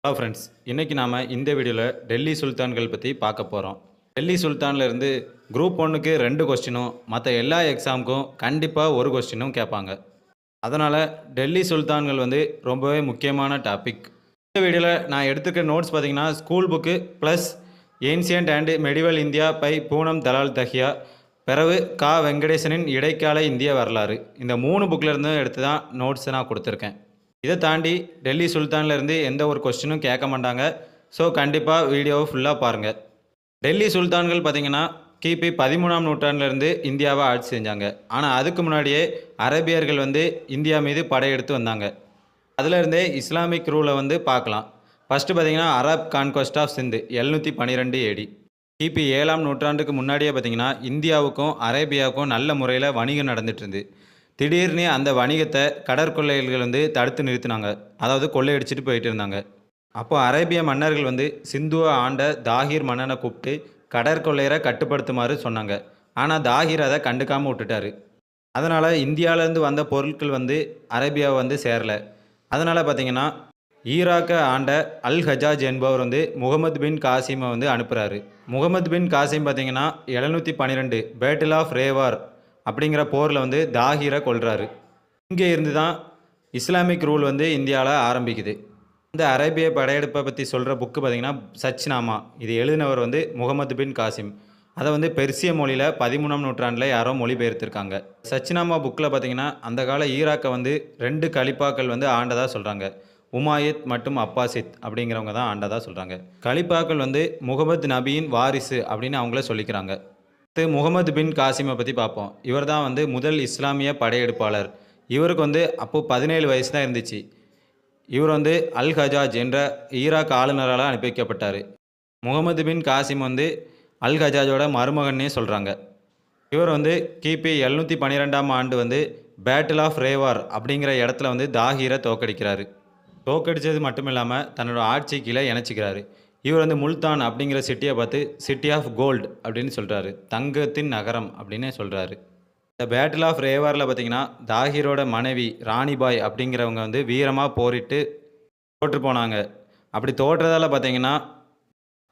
Hello friends, இன்றைக்கி நாம் இந்த வீடியோவில் டெல்லி சுல்தான்கள் பற்றி பார்க்க போகிறோம். டெல்லி சுல்தானில் இருந்து குரூப் 1க்கு 2 கொஸ்டினும் மற்ற எல்லா எக்ஸாமுக்கும் கண்டிப்பாக ஒரு கொஸ்டினும் கேட்பாங்க. அதனால் டெல்லி சுல்தான்கள் ரொம்பவே முக்கியமான டாபிக். இந்த வீடியோவில் நான் எடுத்துக்கிற நோட்ஸ் பார்த்திங்கன்னா school book plus ancient and medieval India by Poonam Dalal Dahiya, பிறகு கா வெங்கடேசனின் இடைக்கால இந்திய வரலாறு, இந்த 3 புக்கிலேருந்து எடுத்து தான் நோட்ஸை நான் கொடுத்துருக்கேன். இதை தாண்டி டெல்லி சுல்தான்லேருந்து எந்த ஒரு கொஸ்டினும் கேட்க மாட்டாங்க. ஸோ கண்டிப்பாக வீடியோவை ஃபுல்லாக பாருங்கள். டெல்லி சுல்தான்கள் பார்த்திங்கன்னா கிபி 13ஆம் நூற்றாண்டிலேருந்து இந்தியாவை ஆட்சி செஞ்சாங்க. ஆனால் அதுக்கு முன்னாடியே அரேபியர்கள் இந்தியா மீது படையெடுத்து வந்தாங்க. அதிலிருந்தே இஸ்லாமிக் ரூலை பார்க்கலாம். ஃபஸ்ட்டு பார்த்திங்கன்னா Arab conquest of Sindh 712 AD. கிபி 7ஆம் நூற்றாண்டுக்கு முன்னாடியே பார்த்திங்கன்னா இந்தியாவுக்கும் அரேபியாவுக்கும் நல்ல முறையில் வணிகம் நடந்துட்டு இருந்து திடீர்னு அந்த வணிகத்தை கடற்கொள்ளையர்கள் தடுத்து நிறுத்தினாங்க. அதாவது கொள்ளையடிச்சிட்டு போயிட்டு இருந்தாங்க. அப்போ அரேபிய மன்னர்கள் சிந்துவை ஆண்ட தாகிர் மன்னனை கூப்பிட்டு கடற்கொள்ளையரை கட்டுப்படுத்துமாறு சொன்னாங்க. ஆனால் தாகிர் அதை கண்டுக்காமல் விட்டுட்டாரு. அதனால் இந்தியாவிலேருந்து வந்த பொருட்கள் அரேபியாவை சேரலை. அதனால் பார்த்திங்கன்னா ஈராக்கை ஆண்ட அல் ஹஜாஜ் என்பவர் முகமது பின் காசிமை அனுப்புகிறாரு. முகமது பின் காசிம் பார்த்திங்கன்னா 712 பேட்டில் ஆஃப் ரேவார் அப்படிங்கிற போரில் தாகிரை கொல்றாரு. இங்கே இருந்து தான் இஸ்லாமிக் ரூல் இந்தியாவில் ஆரம்பிக்குது. இந்த அரேபிய படையெடுப்பை பற்றி சொல்கிற புக்கு பார்த்திங்கன்னா சச்நாமா. இது எழுதினவர் முகமது பின் காசிம். அதை பெர்சிய மொழியில் 13ஆம் நூற்றாண்டில் யாரோ மொழிபெயர்த்திருக்காங்க. சச்நாமா புக்கில் பார்த்திங்கன்னா அந்த கால ஈராக்கை 2 கலிப்பாக்கள் ஆண்டதாக சொல்கிறாங்க. உமாயித் மற்றும் அப்பாசித் அப்படிங்கிறவங்க தான் ஆண்டதாக சொல்கிறாங்க. கலிப்பாக்கள் முகமது நபியின் வாரிசு அப்படின்னு அவங்கள சொல்லிக்கிறாங்க. முகமது பின் காசிமை பற்றி பார்ப்போம். இவர் தான் முதல் இஸ்லாமிய படையெடுப்பாளர். இவருக்கு அப்போது 17 வயசு தான் இருந்துச்சு. இவர் அல் ஹஜாஜ் என்ற ஈராக் ஆளுநரால் அனுப்பி வைக்கப்பட்டார். முகமது பின் காசிம் அல் ஹஜாஜோட மருமகன்னே சொல்கிறாங்க. இவர் கிபி 712ஆம் ஆண்டு பேட்டில் ஆஃப் ரேவார் அப்படிங்கிற இடத்துல தாகிரை தோக்கடிக்கிறாரு. தோக்கடித்தது மட்டும் இல்லாமல் தன்னோட ஆட்சி கீழே இணைச்சிக்கிறாரு. இவர் முல்தான் அப்படிங்கிற சிட்டியை பார்த்து சிட்டி ஆஃப் கோல்டு அப்படின்னு சொல்கிறாரு. தங்கத்தின் நகரம் அப்படின்னு சொல்கிறாரு. இந்த பேட்டில் ஆஃப் ரேவாரில் பார்த்திங்கன்னா தாகிரோட மனைவி ராணிபாய் அப்படிங்கிறவங்க வீரமாக போரிட்டு தோற்று போனாங்க. அப்படி தோற்றதால் பார்த்திங்கன்னா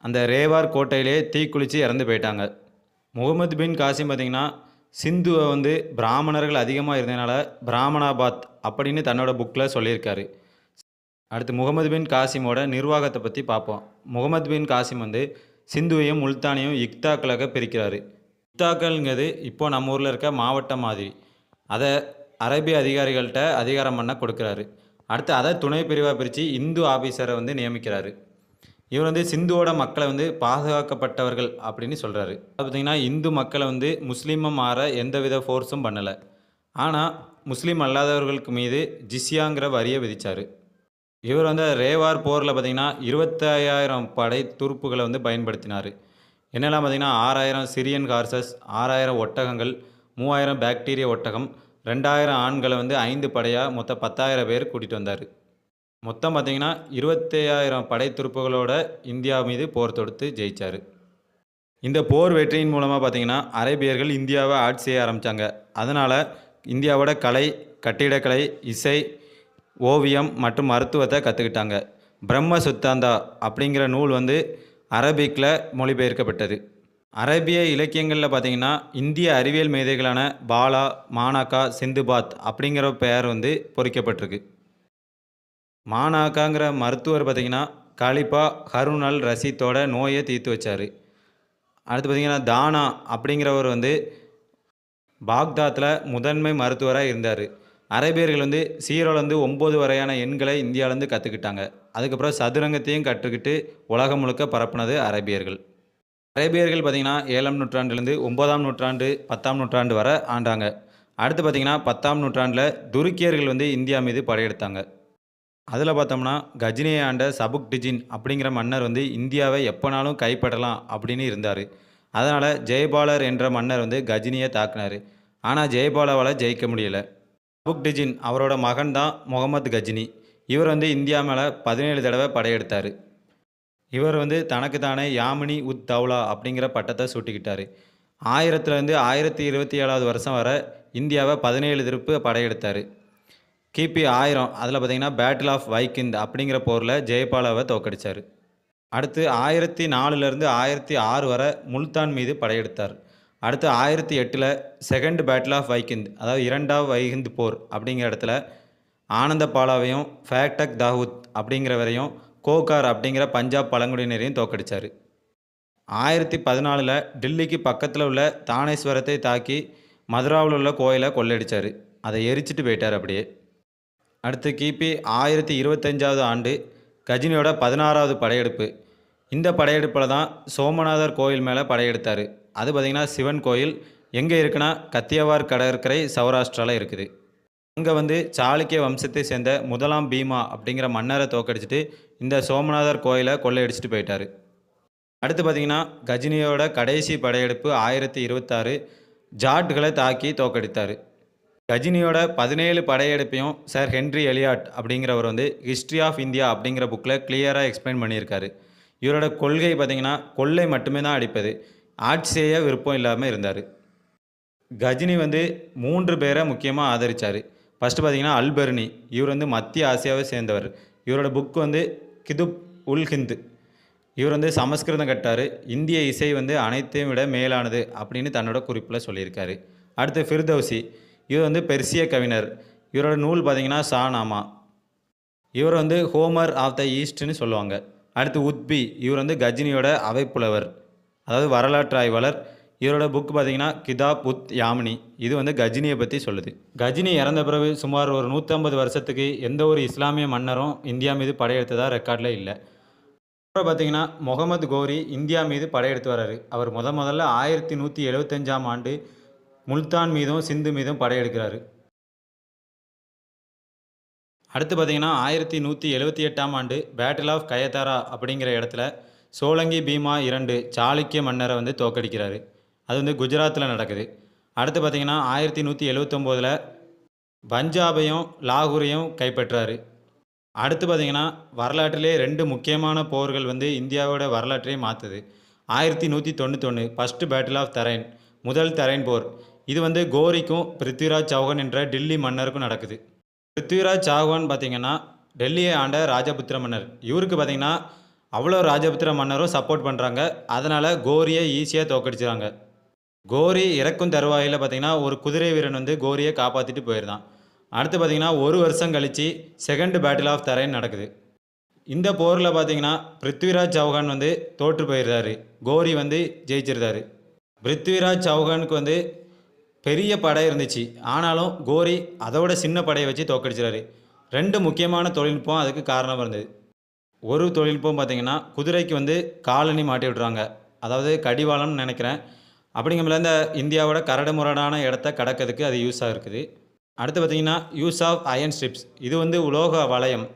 அந்த ரேவார் கோட்டையிலே தீக்குளித்து இறந்து போயிட்டாங்க. முகமது பின் காசிம் பார்த்திங்கன்னா சிந்துவை பிராமணர்கள் அதிகமாக இருந்ததுனால பிராமணாபாத் அப்படின்னு தன்னோட புக்கில் சொல்லியிருக்காரு. அடுத்து முகமது பின் காசிமோட நிர்வாகத்தை பற்றி பார்ப்போம். முகமது பின் காசிம் சிந்துவையும் முல்தானையும் இக்தாக்களாக பிரிக்கிறாரு. இக்தாக்கள்ங்கிறது இப்போ நம்ம ஊரில் இருக்க மாவட்டம் மாதிரி. அதை அரேபிய அதிகாரிகள்கிட்ட அதிகாரம் பண்ண கொடுக்குறாரு. அடுத்து அதை துணை பிரிவாக பிரித்து இந்து ஆஃபீஸரை நியமிக்கிறாரு. இவர் சிந்துவோட மக்களை பாதுகாக்கப்பட்டவர்கள் அப்படின்னு சொல்கிறாரு. அது பார்த்திங்கன்னா இந்து மக்களை முஸ்லீமாக மாற எந்தவித ஃபோர்ஸும் பண்ணலை. ஆனால் முஸ்லீம் அல்லாதவர்களுக்கு மீது ஜிஸ்யாங்கிற வரியை விதித்தார். இவர் ரேவார் போரில் பார்த்திங்கன்னா 25,000 படை துருப்புகளை பயன்படுத்தினார். என்னெல்லாம் பார்த்திங்கன்னா 6,000 சிரியன் ஹார்சஸ், 6,000 ஒட்டகங்கள், 3,000 பாக்டீரிய ஒட்டகம், 2,000 ஆண்களை 5 படையாக மொத்தம் 10,000 பேர் கூட்டிகிட்டு வந்தார். மொத்தம் பார்த்திங்கன்னா 25,000 படை துருப்புகளோட இந்தியா மீது போர் தொடுத்து ஜெயித்தார். இந்த போர் வெற்றியின் மூலமாக பார்த்திங்கன்னா அரேபியர்கள் இந்தியாவை ஆட்சி செய்ய ஆரம்பித்தாங்க. அதனால் இந்தியாவோட கலை, கட்டிடக்கலை, இசை, ஓவியம் மற்றும் மருத்துவத்தை கற்றுக்கிட்டாங்க. பிரம்ம சுத்தாந்தா அப்படிங்கிற நூல் அரபிக்கில் மொழிபெயர்க்கப்பட்டது. அரேபிய இலக்கியங்களில் பார்த்திங்கன்னா இந்திய அறிவியல் மேதைகளான பாலா, மானாக்கா, சிந்துபாத் அப்படிங்கிற பெயர் பொறிக்கப்பட்டிருக்கு. மானாக்காங்கிற மருத்துவர் பார்த்திங்கன்னா காலிபா ஹருன் அல் ரஷீத்தோட நோயை தீர்த்து வச்சார். அடுத்து பார்த்திங்கன்னா தானா அப்படிங்கிறவர் பாக்தாத்தில் முதன்மை மருத்துவராக இருந்தார். அரேபியர்கள் சீரோல 9 வரையான எண்களை இந்தியாவிலேருந்து கற்றுக்கிட்டாங்க. அதுக்கப்புறம் சதுரங்கத்தையும் கற்றுக்கிட்டு உலகம் முழுக்க பரப்புனது அரேபியர்கள். அரேபியர்கள் பார்த்திங்கன்னா 7ஆம் நூற்றாண்டுலேருந்து 9ஆம் நூற்றாண்டு 10ஆம் நூற்றாண்டு வரை ஆண்டாங்க. அடுத்து பார்த்திங்கன்னா 10ஆம் நூற்றாண்டில் துருக்கியர்கள் இந்தியா மீது படையெடுத்தாங்க. அதில் பார்த்தோம்னா கஜினியை ஆண்ட சபுக்டிஜின் அப்படிங்கிற மன்னர் இந்தியாவை எப்போனாலும் கைப்பற்றலாம் அப்படின்னு இருந்தார். அதனால் ஜெயபாலர் என்ற மன்னர் கஜினியை தாக்குனார். ஆனால் ஜெயபாலாவால் ஜெயிக்க முடியலை. சபுக்டிஜின் அவரோட மகன் தான் முகமது கஜினி. இவர் இந்தியா மேலே 17 தடவை படையெடுத்தார். இவர் தனக்கு தானே யாமினி உத் தௌலா அப்படிங்கிற பட்டத்தை சூட்டிக்கிட்டார். 1000லேருந்து 1027வது வருஷம் வரை இந்தியாவை 17 திருப்பு படையெடுத்தார். கிபி 1000 அதில் பார்த்தீங்கன்னா பேட்டில் ஆஃப் வைக்கிந்த் அப்படிங்கிற போரில் ஜெயபாலாவை தோக்கடிச்சார். அடுத்து 1004லேருந்து 1006 வரை முல்தான் மீது படையெடுத்தார். அடுத்து 1008ல் செகண்ட் பேட்டில் ஆஃப் வைக்கிந்த், அதாவது இரண்டாவது வைகிந்த் போர் அப்படிங்கிற இடத்துல ஆனந்தபாலாவையும் ஃபேக்டக் தாவூத் அப்படிங்கிறவரையும் கோகார் அப்படிங்கிற பஞ்சாப் பழங்குடியினரையும் தோக்கடிச்சார். 1014ல் டில்லிக்கு பக்கத்தில் உள்ள தானேஸ்வரத்தை தாக்கி மதுராவில் உள்ள கோயிலை கொள்ளையடிச்சார். அதை எரிச்சிட்டு போயிட்டார் அப்படியே. அடுத்து கிபி 1025வது ஆண்டு கஜினியோட 16வது படையெடுப்பு. இந்த படையெடுப்பில் தான் சோமநாதர் கோயில் மேலே படையெடுத்தார். அது பார்த்திங்கன்னா சிவன் கோயில் எங்கே இருக்குன்னா கத்தியவார் கடற்கரை சௌராஷ்டிராவில் இருக்குது. அங்கே வந்து சாளுக்கிய வம்சத்தை சேர்ந்த முதலாம் பீமா அப்படிங்கிற மன்னரை தோக்கடிச்சிட்டு இந்த சோமநாதர் கோயிலை கொள்ளையடிச்சிட்டு போயிட்டார். அடுத்து பார்த்திங்கன்னா கஜினியோட கடைசி படையெடுப்பு 1026 ஜாட்களை தாக்கி தோக்கடித்தார். கஜினியோட 17 படையெடுப்பையும் சார் ஹென்ரி எலியாட் அப்படிங்கிறவர் வந்து ஹிஸ்ட்ரி ஆஃப் இந்தியா அப்படிங்கிற புக்கில் கிளியராக எக்ஸ்பிளைன் பண்ணியிருக்காரு. இவரோட கொள்கை பார்த்திங்கன்னா கொள்ளை மட்டுமே தான் அடிப்பது, ஆட்சி செய்ய விருப்பம் இல்லாமல் இருந்தார். கஜினி வந்து 3 பேரை முக்கியமாக ஆதரித்தார். ஃபஸ்ட்டு பார்த்திங்கன்னா அல்பர்னி, இவர் வந்து மத்திய ஆசியாவை சேர்ந்தவர். இவரோட புக் வந்து கிதுப் உல் ஹிந்த். இவர் வந்து சமஸ்கிருதம் கட்டார். இந்திய இசை வந்து அனைத்தையும் விட மேலானது அப்படின்னு தன்னோட குறிப்பில் சொல்லியிருக்காரு. அடுத்து ஃபிர்தௌசி, இவர் வந்து பெர்சிய கவிஞர். இவரோட நூல் பார்த்திங்கன்னா ஷானாமா. இவர் வந்து ஹோமர் ஆஃப் த ஈஸ்ட்னு சொல்லுவாங்க. அடுத்து உத்பி, இவர் வந்து கஜினியோட அவைப்புலவர், அதாவது வரலாற்று ஆய்வாளர். இவரோட புக் பார்த்திங்கன்னா கிதாப் உத் யாமினி. இது வந்து கஜினியை பற்றி சொல்லுது. கஜினி இறந்த பிறகு சுமார் ஒரு 150 வருஷத்துக்கு எந்த ஒரு இஸ்லாமிய மன்னரும் இந்தியா மீது படையெடுத்ததா ரெக்கார்டில் இல்லை. அப்புறம் பார்த்திங்கன்னா முகமது கோரி இந்தியா மீது படையெடுத்து வர்றாரு. அவர் முதல்ல 1175ஆம் ஆண்டு முல்தான் மீதும் சிந்து மீதும் படையெடுக்கிறாரு. அடுத்து பார்த்திங்கன்னா 1178ஆம் ஆண்டு பேட்டில் ஆஃப் கயத்தாரா அப்படிங்கிற இடத்துல சோலங்கி பீமா 2 சாளுக்கிய மன்னரை வந்து தோக்கடிக்கிறாரு. அது வந்து குஜராத்தில் நடக்குது. அடுத்து பார்த்திங்கன்னா 1179ல் பஞ்சாபையும் லாகூரையும் கைப்பற்றாரு. அடுத்து பார்த்திங்கன்னா வரலாற்றிலே 2 முக்கியமான போர்கள் வந்து இந்தியாவோட வரலாற்றையே மாற்றுது. 1191 ஃபஸ்ட்டு பேட்டில் ஆஃப் தரைன், முதல் தரைன் போர். இது வந்து கோரிக்கும் பிருத்விராஜ் சௌஹான் என்ற டில்லி மன்னருக்கும் நடக்குது. பிருத்விராஜ் சௌஹான் பார்த்திங்கன்னா டெல்லியை ஆண்ட ராஜபுத்திர மன்னர். இவருக்கு பார்த்திங்கன்னா அவ்வளோ ராஜபுத்திர மன்னரும் சப்போர்ட் பண்ணுறாங்க. அதனால் கோரியை ஈஸியாக தோக்கடிச்சுறாங்க. கோரி இறக்கும் தருவாயில் பார்த்திங்கன்னா ஒரு குதிரை வீரன் வந்து கோரியை காப்பாற்றிட்டு போயிருந்தான். அடுத்து பார்த்திங்கன்னா ஒரு வருஷம் கழித்து செகண்ட் பேட்டில் ஆஃப் தரைன் நடக்குது. இந்த போரில் பார்த்திங்கன்னா பிருத்விராஜ் சௌஹான் வந்து தோற்று போயிடுறாரு. கோரி வந்து ஜெயிச்சிருந்தார். பிருத்விராஜ் சௌஹானுக்கு வந்து பெரிய படை இருந்துச்சு. ஆனாலும் கோரி அதோட சின்ன படையை வச்சு தோக்கடிச்சிறாரு. 2 முக்கியமான தொழில்நுட்பம் அதுக்கு காரணமாக இருந்தது. ஒரு தொழில்நுட்பம் பார்த்திங்கன்னா குதிரைக்கு வந்து காலணி மாட்டி விட்றாங்க, அதாவது கடிவாளம்னு நினைக்கிறேன். அப்படிங்கும்போது இந்த இந்தியாவோட கரடு முரடான இடத்த கடக்கிறதுக்கு அது யூஸாக இருக்குது. அடுத்து பார்த்திங்கன்னா யூஸ் ஆஃப் அயன் ஸ்ட்ரிப்ஸ். இது வந்து உலோக வளையம்.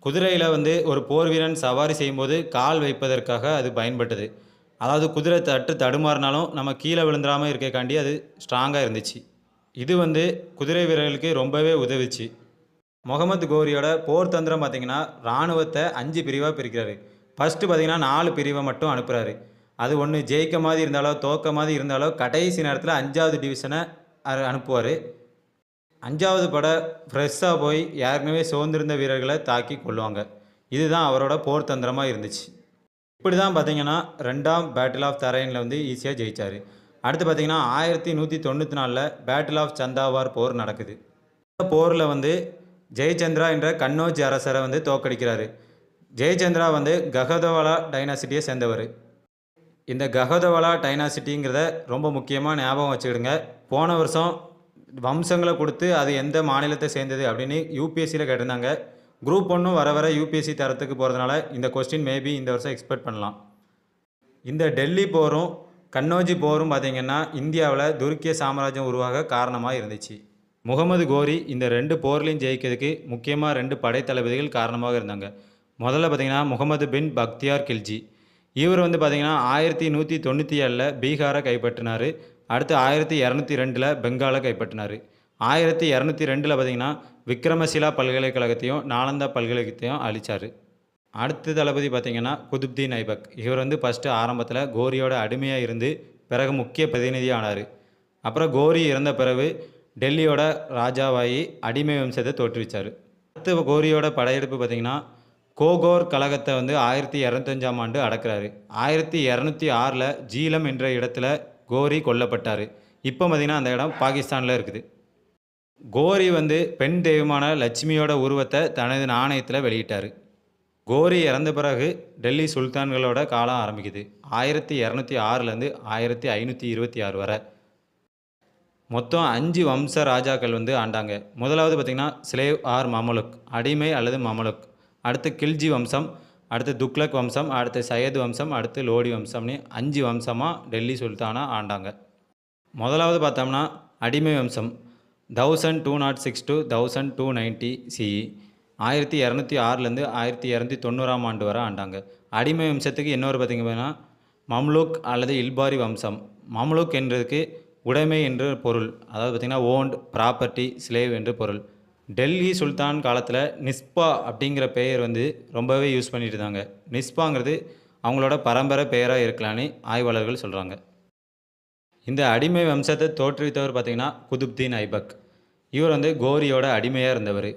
குதிரையில் வந்து ஒரு போர் வீரன் சவாரி செய்யும்போது கால் வைப்பதற்காக அது பயன்பட்டது. அதாவது குதிரை தடுமாறினாலும் நம்ம கீழே விழுந்துடாமல் இருக்கக்காண்டி அது ஸ்ட்ராங்காக இருந்துச்சு. இது வந்து குதிரை வீரர்களுக்கு ரொம்பவே உதவிச்சு. முகமது கோரியோட போர் தந்திரம் பார்த்திங்கன்னா இராணுவத்தை 5 பிரிவாக பிரிக்கிறாரு. ஃபஸ்ட்டு பார்த்திங்கன்னா 4 பிரிவை மட்டும் அனுப்புகிறாரு. அது ஒன்று ஜெயிக்க மாதிரி இருந்தாலோ தோக்க மாதிரி இருந்தாலோ கடைசி நேரத்தில் 5வது டிவிஷனை அனுப்புவார். 5வது படை ஃப்ரெஷ்ஷாக போய் ஏற்கனவே சோர்ந்திருந்த வீரர்களை தாக்கி கொள்ளுவாங்க. இதுதான் அவரோட போர் தந்திரமாக இருந்துச்சு. இப்படி தான் பார்த்திங்கன்னா 2ஆம் பேட்டில் ஆஃப் தரைனில் வந்து ஈஸியாக ஜெயித்தார். அடுத்து பார்த்திங்கன்னா 1194ல் பேட்டில் ஆஃப் சந்தாவார் போர் நடக்குது. இந்த போரில் வந்து ஜெயச்சந்திரா என்ற கன்னோஜ் அரசரை வந்து தோக்கடிக்கிறாரு. ஜெயச்சந்திரா வந்து ககதவாலா டைனாசிட்டியை சேர்ந்தவர். இந்த ககதவாலா டைனாசிட்டிங்கிறத ரொம்ப முக்கியமாக ஞாபகம் வச்சுக்கிடுங்க. போன வருஷம் வம்சங்களை கொடுத்து அது எந்த மாநிலத்தை சேர்ந்தது அப்படின்னு யூபிஎஸ்சியில் கேட்டிருந்தாங்க. குரூப் 1 வர யூபிஎஸ்சி தரத்துக்கு போகிறதுனால இந்த கொஸ்டின் மேபி இந்த வருஷம் எக்ஸ்பெக்ட் பண்ணலாம். இந்த டெல்லி போரும் கன்னோஜி போரும் பார்த்திங்கன்னா இந்தியாவில் துருக்கிய சாம்ராஜ்யம் உருவாக காரணமாக இருந்துச்சு. முகமது கோரி இந்த 2 போர்லையும் ஜெயிக்கிறதுக்கு முக்கியமாக 2 படைத்தளபதிகள் காரணமாக இருந்தாங்க. முதல்ல பார்த்திங்கன்னா முகமது பின் பக்தியார் கில்ஜி. இவர் வந்து பார்த்திங்கன்னா 1197ல் பீகாரை கைப்பற்றினார். அடுத்து 1202ல் பெங்காலை கைப்பற்றினார். 1202ல் பார்த்திங்கன்னா விக்ரமசிலா பல்கலைக்கழகத்தையும் நாலந்தா பல்கலைக்கழகத்தையும் அழித்தார். அடுத்த தளபதி பார்த்திங்கன்னா குதுப்தீன் ஐபக். இவர் வந்து ஃபஸ்ட்டு ஆரம்பத்தில் கோரியோட அடிமையாக இருந்து பிறகு முக்கிய பிரதிநிதியாக ஆனார். அப்புறம் கோரி இறந்த பிறகு டெல்லியோட ராஜாவாகி அடிமை வம்சத்தை தோற்றுவிச்சார். அடுத்து கோரியோட படையெடுப்பு பார்த்திங்கன்னா கோகோர் கழகத்தை வந்து 1205ஆம் ஆண்டு அடக்குறாரு. 1206ல் ஜீலம் என்ற இடத்துல கோரி கொல்லப்பட்டார். இப்போ பார்த்திங்கன்னா அந்த இடம் பாகிஸ்தானில் இருக்குது. கோரி வந்து பெண் தெய்வமான லட்சுமியோட உருவத்தை தனது நாணயத்தில் வெளியிட்டார். கோரி இறந்த பிறகு டெல்லி சுல்தான்களோட காலம் ஆரம்பிக்குது. 1206லேருந்து 1526 வரை மொத்தம் 5 வம்ச ராஜாக்கள் வந்து ஆண்டாங்க. முதலாவது பார்த்திங்கன்னா ஸ்லேவ் ஆர் மமலுக், அடிமை அல்லது மமலுக். அடுத்து கில்ஜி வம்சம், அடுத்து துக்ளக் வம்சம், அடுத்து சையது வம்சம், அடுத்து லோடி வம்சம்னு 5 வம்சமாக டெல்லி சுல்தானா ஆண்டாங்க. முதலாவது பார்த்தோம்னா அடிமை வம்சம் 1206 to 1290 CE 1206லேருந்து 1290ஆம் ஆண்டு வரை ஆண்டாங்க. அடிமை வம்சத்துக்கு இன்னொரு பார்த்திங்கன்னா மம்லுக் அல்லது இல்பாரி வம்சம். மம்லுக் என்றதுக்கு உடைமை என்று பொருள், அதாவது பார்த்திங்கன்னா ஓன்ட், ப்ராப்பர்ட்டி, ஸ்லேவ் என்று பொருள். டெல்லி சுல்தான் காலத்தில் நிஸ்பா அப்படிங்கிற பெயர் வந்து ரொம்பவே யூஸ் பண்ணிட்டு இருந்தாங்க. நிஸ்பாங்கிறது அவங்களோட பரம்பரை பெயராக இருக்கலான்னு ஆய்வாளர்கள் சொல்கிறாங்க. இந்த அடிமை வம்சத்தை தோற்றுவித்தவர் பார்த்திங்கன்னா குதுப்தீன் ஐபக். இவர் வந்து கோரியோட அடிமையாக இருந்தவர்.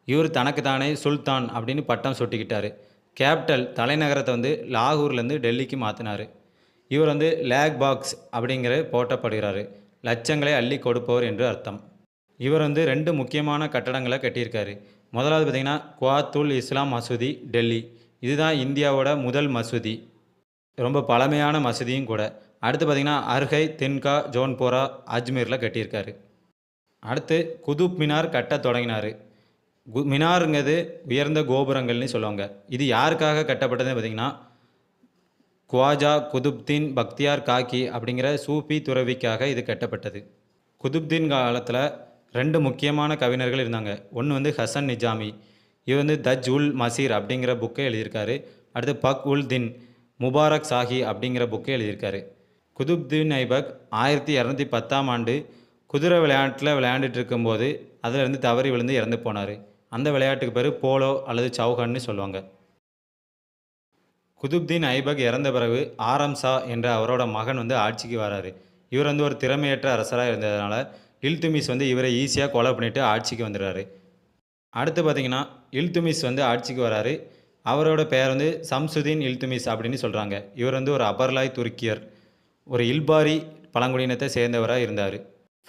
இவர் தனக்கு தானே சுல்தான் அப்படின்னு பட்டம் சுட்டிக்கிட்டார். கேபிட்டல் தலைநகரத்தை வந்து லாகூர்லேருந்து டெல்லிக்கு மாற்றினார். இவர் வந்து லேக் பாக்ஸ் அப்படிங்கிற போற்றப்படுகிறார். லட்சங்களை அள்ளி கொடுப்பவர் என்று அர்த்தம். இவர் வந்து 2 முக்கியமான கட்டடங்களை கட்டியிருக்காரு. முதலாவது பார்த்திங்கன்னா குவாத்துல் இஸ்லாம் மசூதி, டெல்லி. இதுதான் இந்தியாவோட முதல் மசூதி, ரொம்ப பழமையான மசூதியும் கூட. அடுத்து பார்த்திங்கன்னா அர்ஹை, தின்கா, ஜோன்போரா, அஜ்மீரில் கட்டியிருக்காரு. அடுத்து குதுப் மினார் கட்ட தொடங்கினார். மினாருங்கிறது உயர்ந்த கோபுரங்கள்னு சொல்லுவாங்க. இது யாருக்காக கட்டப்பட்டதுன்னு பார்த்திங்கன்னா குவாஜா குதுப்தீன் பக்தியார் காக்கி அப்படிங்கிற சூஃபி துறவிக்காக இது கட்டப்பட்டது. குதுப்தீன் காலத்தில் 2 முக்கியமான கவிஞர்கள் இருந்தாங்க. ஒன்று வந்து ஹசன் நிஜாமி. இவர் வந்து தஜ் உல் மசீர் அப்படிங்கிற புக்கை எழுதியிருக்காரு. அடுத்து பக் உல் தின் முபாரக் சாஹி அப்படிங்கிற புக்கை எழுதியிருக்காரு. குதுப்தீன் ஐபக் 1210ஆம் ஆண்டு குதிரை விளையாட்டில் விளையாண்டுட்டு இருக்கும்போது அதிலிருந்து தவறி விழுந்து இறந்து போனார். அந்த விளையாட்டுக்கு பேர் போலோ அல்லது சௌஹன்னு சொல்லுவாங்க. குதுப்தீன் ஐபக் இறந்த பிறகு ஆரம் ஷா என்ற அவரோட மகன் வந்து ஆட்சிக்கு வராரு. இவர் வந்து ஒரு திறமையற்ற அரசராக இருந்ததுனால இல்துமிஸ் வந்து இவரை ஈஸியாக கொலை பண்ணிவிட்டு ஆட்சிக்கு வந்துடுறாரு. அடுத்து பார்த்திங்கன்னா இல்துமிஸ் வந்து ஆட்சிக்கு வராரு. அவரோட பெயர் வந்து சம்சுதீன் இல்துமிஸ் அப்படின்னு சொல்கிறாங்க. இவர் வந்து ஒரு அபர்லாய் துருக்கியர், ஒரு இல்பாரி பழங்குடியினத்தை சேர்ந்தவராக இருந்தார்.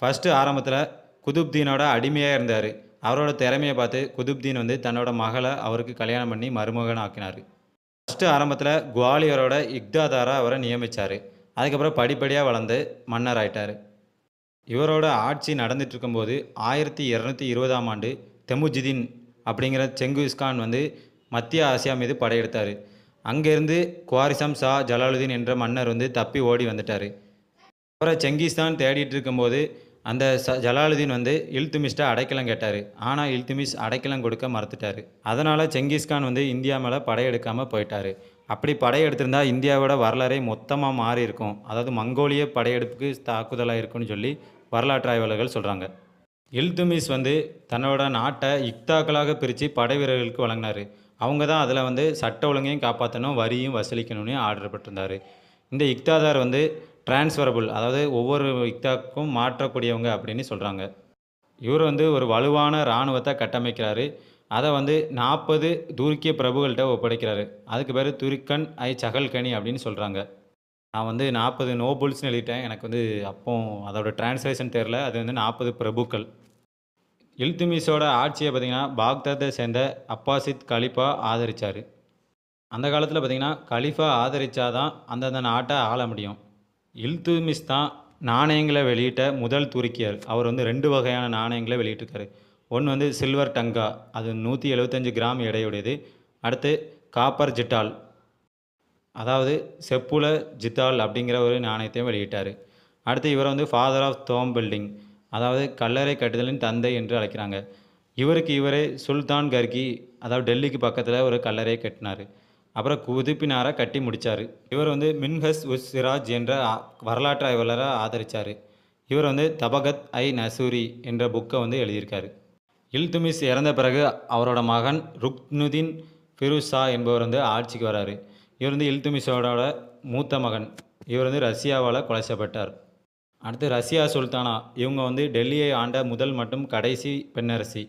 ஃபஸ்ட்டு ஆரம்பத்தில் குதுப்தீனோட அடிமையாக இருந்தார். அவரோட திறமையை பார்த்து குதுப்தீன் வந்து தன்னோட மகளை அவருக்கு கல்யாணம் பண்ணி மருமகன் ஆக்கினார். ஃபஸ்ட்டு ஆரம்பத்தில் குவாலியரோட இக்தாதாராக அவரை நியமித்தார். அதுக்கப்புறம் படிப்படியாக வளர்ந்து மன்னர் ஆயிட்டார். இவரோட ஆட்சி நடந்துட்டு இருக்கும்போது 1220ஆம் ஆண்டு தெமுஜிதீன் அப்படிங்கிற செங்கிஸ்கான் வந்து மத்திய ஆசியா மீது படையெடுத்தார். அங்கேருந்து குவாரிசம் ஷா ஜலாலுதீன் என்ற மன்னர் வந்து தப்பி ஓடி வந்துட்டார். அப்புறம் செங்கிஸ்தான் தேடிட்டு இருக்கும்போது அந்த ஜலாலுதீன் வந்து இல்துமிஸ்ட்டை அடைக்கலம் கேட்டார். ஆனால் இல்துமிஸ் அடைக்கலம் கொடுக்க மறுத்துட்டார். அதனால் செங்கிஸ்கான் வந்து இந்தியா மேலே படையெடுக்காமல் போயிட்டார். அப்படி படையெடுத்திருந்தா இந்தியாவோட வரலாறே மொத்தமாக மாறி இருக்கும். அதாவது மங்கோலிய படையெடுப்புக்கு தாக்குதலாக இருக்குன்னு சொல்லி வரலாற்று ஆய்வாளர்கள் சொல்கிறாங்க. இல்துமிஸ் வந்து தன்னோட நாட்டை இக்தாக்களாக பிரித்து படை வீரர்களுக்கு வழங்கினார். அவங்க தான் அதில் வந்து சட்ட ஒழுங்கையும் காப்பாற்றணும், வரியும் வசூலிக்கணும்னு ஆர்டர் பட்டிருந்தார். இந்த இக்தாதார் வந்து டிரான்ஸ்ஃபரபுள், அதாவது ஒவ்வொரு இக்தாக்கும் மாற்றக்கூடியவங்க அப்படின்னு சொல்கிறாங்க. இவர் வந்து ஒரு வலுவான இராணுவத்தை கட்டமைக்கிறாரு. அதை வந்து 40 துருக்கிய பிரபுகள்கிட்ட ஒப்படைக்கிறாரு. அதுக்கு பேர் துருக்கன் ஐ சகல்கனி அப்படின்னு சொல்கிறாங்க. நான் வந்து 40 நோபுல்ஸ்னு எழுதிட்டேன். எனக்கு வந்து அப்போ அதோட டிரான்ஸ்லேஷன் தெரில. அது வந்து 40 பிரபுக்கள். இல்துமிஸோட ஆட்சியை பார்த்திங்கன்னா பாக்தாத்தை சேர்ந்த அப்பாசித் கலிஃபா ஆதரித்தார். அந்த காலத்தில் பார்த்திங்கன்னா கலிஃபா ஆதரித்தாதான் அந்தந்த நாட்டை ஆள முடியும். இல்துமிஸ் தான் நாணயங்களை வெளியிட்ட முதல் துருக்கியர். அவர் வந்து 2 வகையான நாணயங்களை வெளியிட்டிருக்காரு. ஒன்று வந்து சில்வர் டங்கா, அது 175 கிராம் எடையுடையது. அடுத்து காப்பர் ஜிட்டால், அதாவது செப்புல ஜித்தால் அப்படிங்கிற ஒரு நாணயத்தையும் வெளியிட்டார். அடுத்து இவர் வந்து ஃபாதர் ஆஃப் தோம் பில்டிங், அதாவது கல்லறை கட்டுதலின் தந்தை என்று அழைக்கிறாங்க. இவரே சுல்தான் கர்கி, அதாவது டெல்லிக்கு பக்கத்தில் ஒரு கல்லறையை கட்டினார். அப்புறம் குதுப்பினாரை கட்டி முடித்தார். இவர் வந்து மின்ஹஸ் உஸ் சிராஜ் என்ற வரலாற்று ஆய்வாளரை ஆதரித்தார். இவர் வந்து தபகத் ஐ நசூரி என்ற புக்கை வந்து எழுதியிருக்காரு. இல்துமிஸ் இறந்த பிறகு அவரோட மகன் ருக்னுதீன் ஃபிருஸ் ஷா என்பவர் வந்து ஆட்சிக்கு வராரு. இவர் வந்து இல்துமிஸோட மூத்த மகன். இவர் வந்து ரஷ்யாவால் கொலைக்கப்பட்டார். அடுத்து ரஷ்யா சுல்தானா. இவங்க வந்து டெல்லியை ஆண்ட முதல் மற்றும் கடைசி பெண்ணரசி.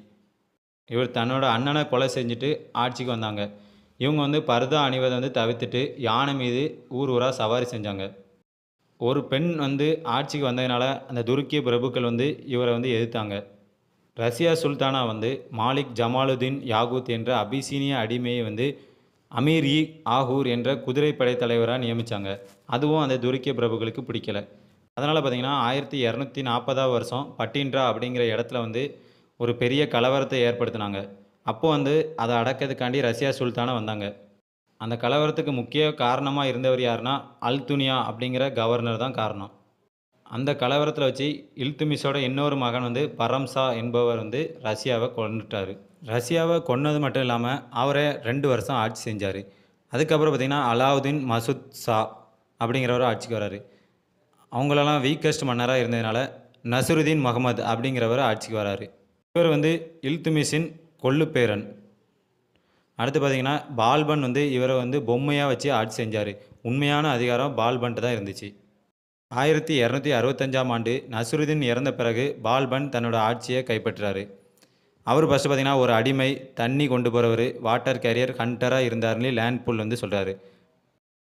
இவர் தன்னோட அண்ணனை கொலை செஞ்சுட்டு ஆட்சிக்கு வந்தாங்க. இவங்க வந்து பர்தா அணிவதை வந்து தவிர்த்துட்டு யானை மீது ஊர் ஊரா சவாரி செஞ்சாங்க. ஒரு பெண் வந்து ஆட்சிக்கு வந்ததுனால அந்த துருக்கிய பிரபுக்கள் வந்து இவரை வந்து எதிர்த்தாங்க. ரஷ்யா சுல்தானா வந்து மாலிக் ஜமாலுதீன் யாகூத் என்ற அபிசீனிய அடிமையை வந்து அமீர் இ ஆகூர் என்ற குதிரைப்படை தலைவராக நியமித்தாங்க. அதுவும் அந்த துருக்கிய பிரபுக்களுக்கு பிடிக்கல. அதனால் பார்த்தீங்கன்னா 1240ஆம் வருஷம் பட்டின்ட்ரா அப்படிங்கிற இடத்துல வந்து ஒரு பெரிய கலவரத்தை ஏற்படுத்தினாங்க. அப்போ வந்து அதை அடக்கிறதுக்காண்டி ரஷ்யா சுல்தானா வந்தாங்க. அந்த கலவரத்துக்கு முக்கிய காரணமாக இருந்தவர் யாருன்னா அல்துனியா அப்படிங்கிற கவர்னர் தான் காரணம். அந்த கலவரத்தில் வச்சு இல்துமிஷோட இன்னொரு மகன் வந்து பரம்சா என்பவர் வந்து ரஷ்யாவை கொன்னுட்டார். ரஷ்யாவை கொன்னது மட்டும் இல்லாமல் அவரை 2 வருஷம் ஆட்சி செஞ்சார். அதுக்கப்புறம் பார்த்திங்கன்னா அலாவுதீன் மசூத் ஷா அப்படிங்கிறவர் ஆட்சிக்கு வராரு. அவங்களெல்லாம் வீக்கஸ்ட் மன்னராக இருந்ததுனால நசுருதீன் முகமது அப்படிங்கிறவர் ஆட்சிக்கு வராரு. இவர் வந்து இல்துமிஷின் கொள்ளு பேரன். அடுத்து பார்த்திங்கன்னா பால்பன் வந்து இவரை வந்து பொம்மையாக வச்சு ஆட்சி செஞ்சார். உண்மையான அதிகாரம் பால்பன்ட்டு தான் இருந்துச்சு. 1265ஆம் ஆண்டு நசுருதீன் இறந்த பிறகு பால்பன் தன்னோட ஆட்சியை கைப்பற்றாரு. அவர் ஃபஸ்ட்டு பார்த்திங்கன்னா ஒரு அடிமை, தண்ணி கொண்டு போகிறவர், வாட்டர் கேரியர், ஹண்டராக இருந்தார்னு லேண்ட்பூல் வந்து சொல்கிறாரு.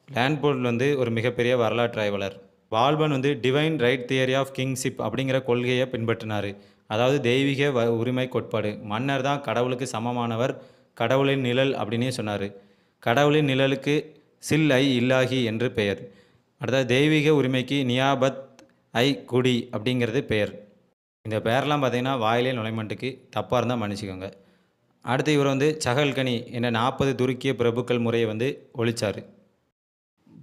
லேண்ட்பூல் வந்து ஒரு மிகப்பெரிய வரலாற்று ஆய்வாளர். பால்பன் வந்து divine right theory of kingship அப்படிங்கிற கொள்கையை பின்பற்றினார். அதாவது தெய்வீக உரிமை கோட்பாடு. மன்னர் தான் கடவுளுக்கு சமமானவர், கடவுளின் நிழல் அப்படின்னே சொன்னார். கடவுளின் நிழலுக்கு சில் ஐ இல்லாஹி என்று பெயர். அடுத்தது தெய்வீக உரிமைக்கு நியாபத் ஐ குடி அப்படிங்கிறது பெயர். இந்த பெயர்லாம் பார்த்திங்கன்னா வாயிலே நுழைமட்டுக்கு தப்பாக இருந்தால் மன்னிச்சிக்கோங்க. அடுத்து இவர் வந்து சகல்கனி என்ற 40 துருக்கிய பிரபுக்கள் முறையை வந்து ஒழிச்சார்.